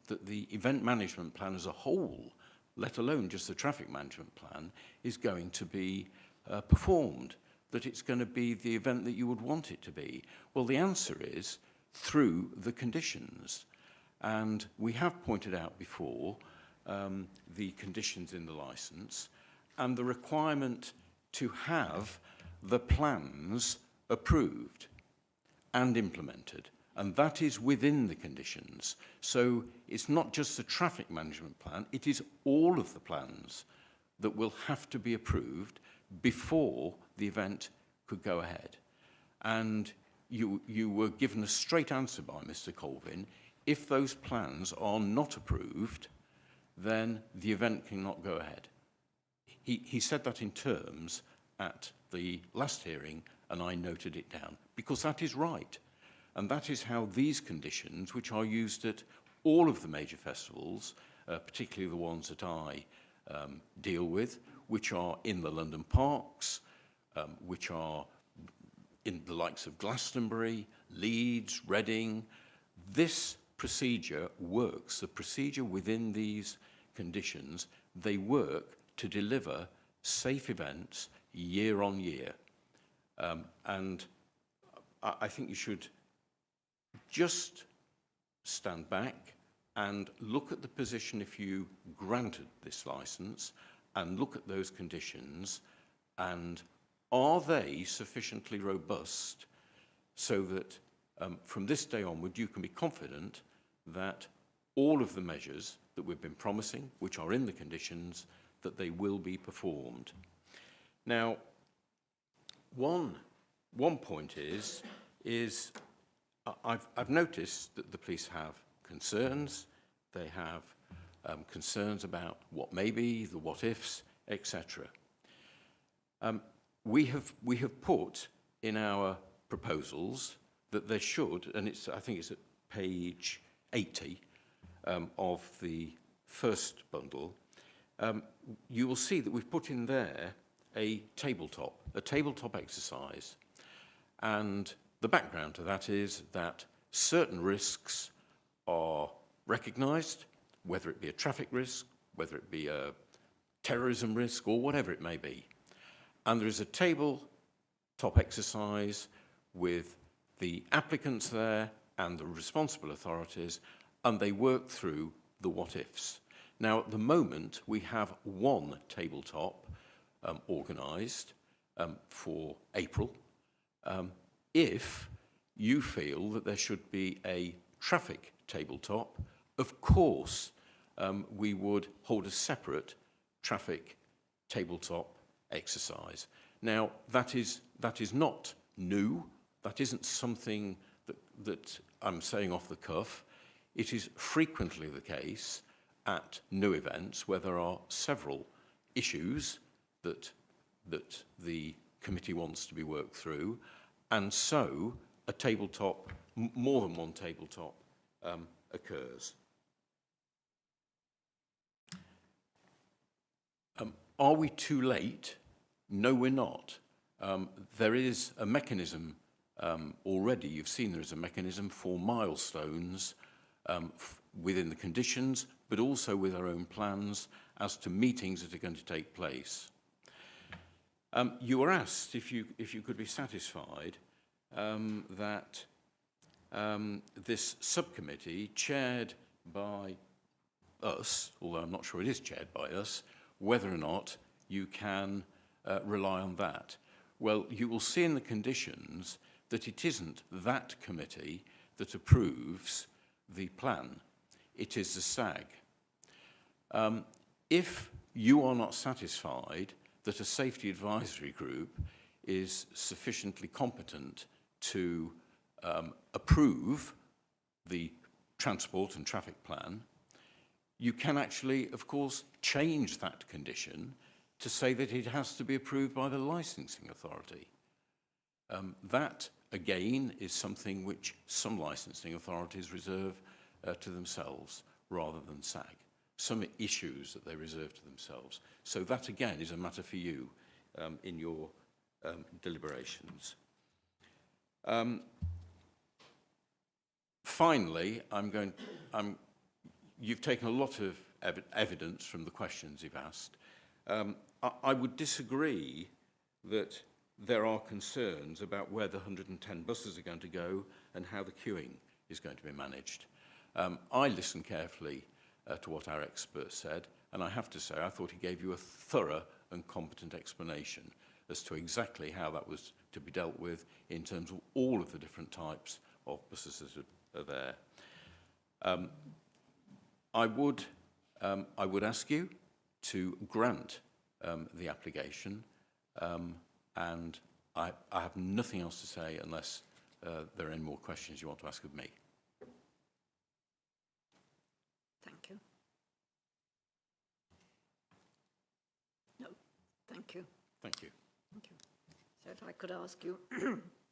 event management plan as a whole, let alone just the traffic management plan, is going to be performed, that it's going to be the event that you would want it to be? Well, the answer is through the conditions. And we have pointed out before the conditions in the licence and the requirement to have the plans approved and implemented. And that is within the conditions. So it's not just the traffic management plan, it is all of the plans that will have to be approved before the event could go ahead. And you were given a straight answer by Mr. Colvin. If those plans are not approved, then the event cannot go ahead. He said that in terms at the last hearing, and I noted it down, because that is right. And that is how these conditions, which are used at all of the major festivals, particularly the ones that I deal with, which are in the London parks, which are in the likes of Glastonbury, Leeds, Reading. This procedure works. The procedure within these conditions, they work to deliver safe events year on year. And I think you should just stand back and look at the position if you granted this licence, and look at those conditions, and are they sufficiently robust so that from this day onward you can be confident that all of the measures that we've been promising, which are in the conditions, that they will be performed. Now, one point is I've noticed that the police have concerns. They have concerns about what may be, the what ifs, etc. we have put in our proposals that there should, and I think it's at page 80 of the first bundle, you will see that we've put in there a tabletop exercise. And the background to that is that certain risks are recognised, whether it be a traffic risk, whether it be a terrorism risk, or whatever it may be. And there is a tabletop exercise with the applicants there and the responsible authorities, and they work through the what-ifs. Now, at the moment, we have one tabletop organised for April. If you feel that there should be a traffic tabletop, of course, we would hold a separate traffic tabletop exercise. Now, that is not new. That isn't something that I'm saying off the cuff. It is frequently the case at new events where there are several issues that the committee wants to be worked through, and so a tabletop, more than one tabletop, occurs. Are we too late? No, we're not. There is a mechanism already. You've seen there is a mechanism for milestones within the conditions, but also with our own plans as to meetings that are going to take place. You were asked if you could be satisfied that this subcommittee, chaired by us, although I'm not sure it is chaired by us, whether or not you can rely on that. Well, you will see in the conditions that it isn't that committee that approves the plan. It is the SAG. If you are not satisfied that a safety advisory group is sufficiently competent to approve the transport and traffic plan, you can actually, of course, change that condition to say that it has to be approved by the licensing authority. That, again, is something which some licensing authorities reserve to themselves rather than SAG. Some issues that they reserve to themselves. So that, again, is a matter for you in your deliberations. Finally, you've taken a lot of evidence from the questions you've asked. I would disagree that there are concerns about where the 110 buses are going to go and how the queuing is going to be managed. I listened carefully to what our expert said, and I have to say I thought he gave you a thorough and competent explanation as to exactly how that was to be dealt with in terms of all of the different types of buses that are there. I would ask you to grant the application, and I have nothing else to say unless there are any more questions you want to ask of me. Thank you. No, thank you. Thank you. Thank you. So if I could ask you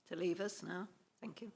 to leave us now, thank you.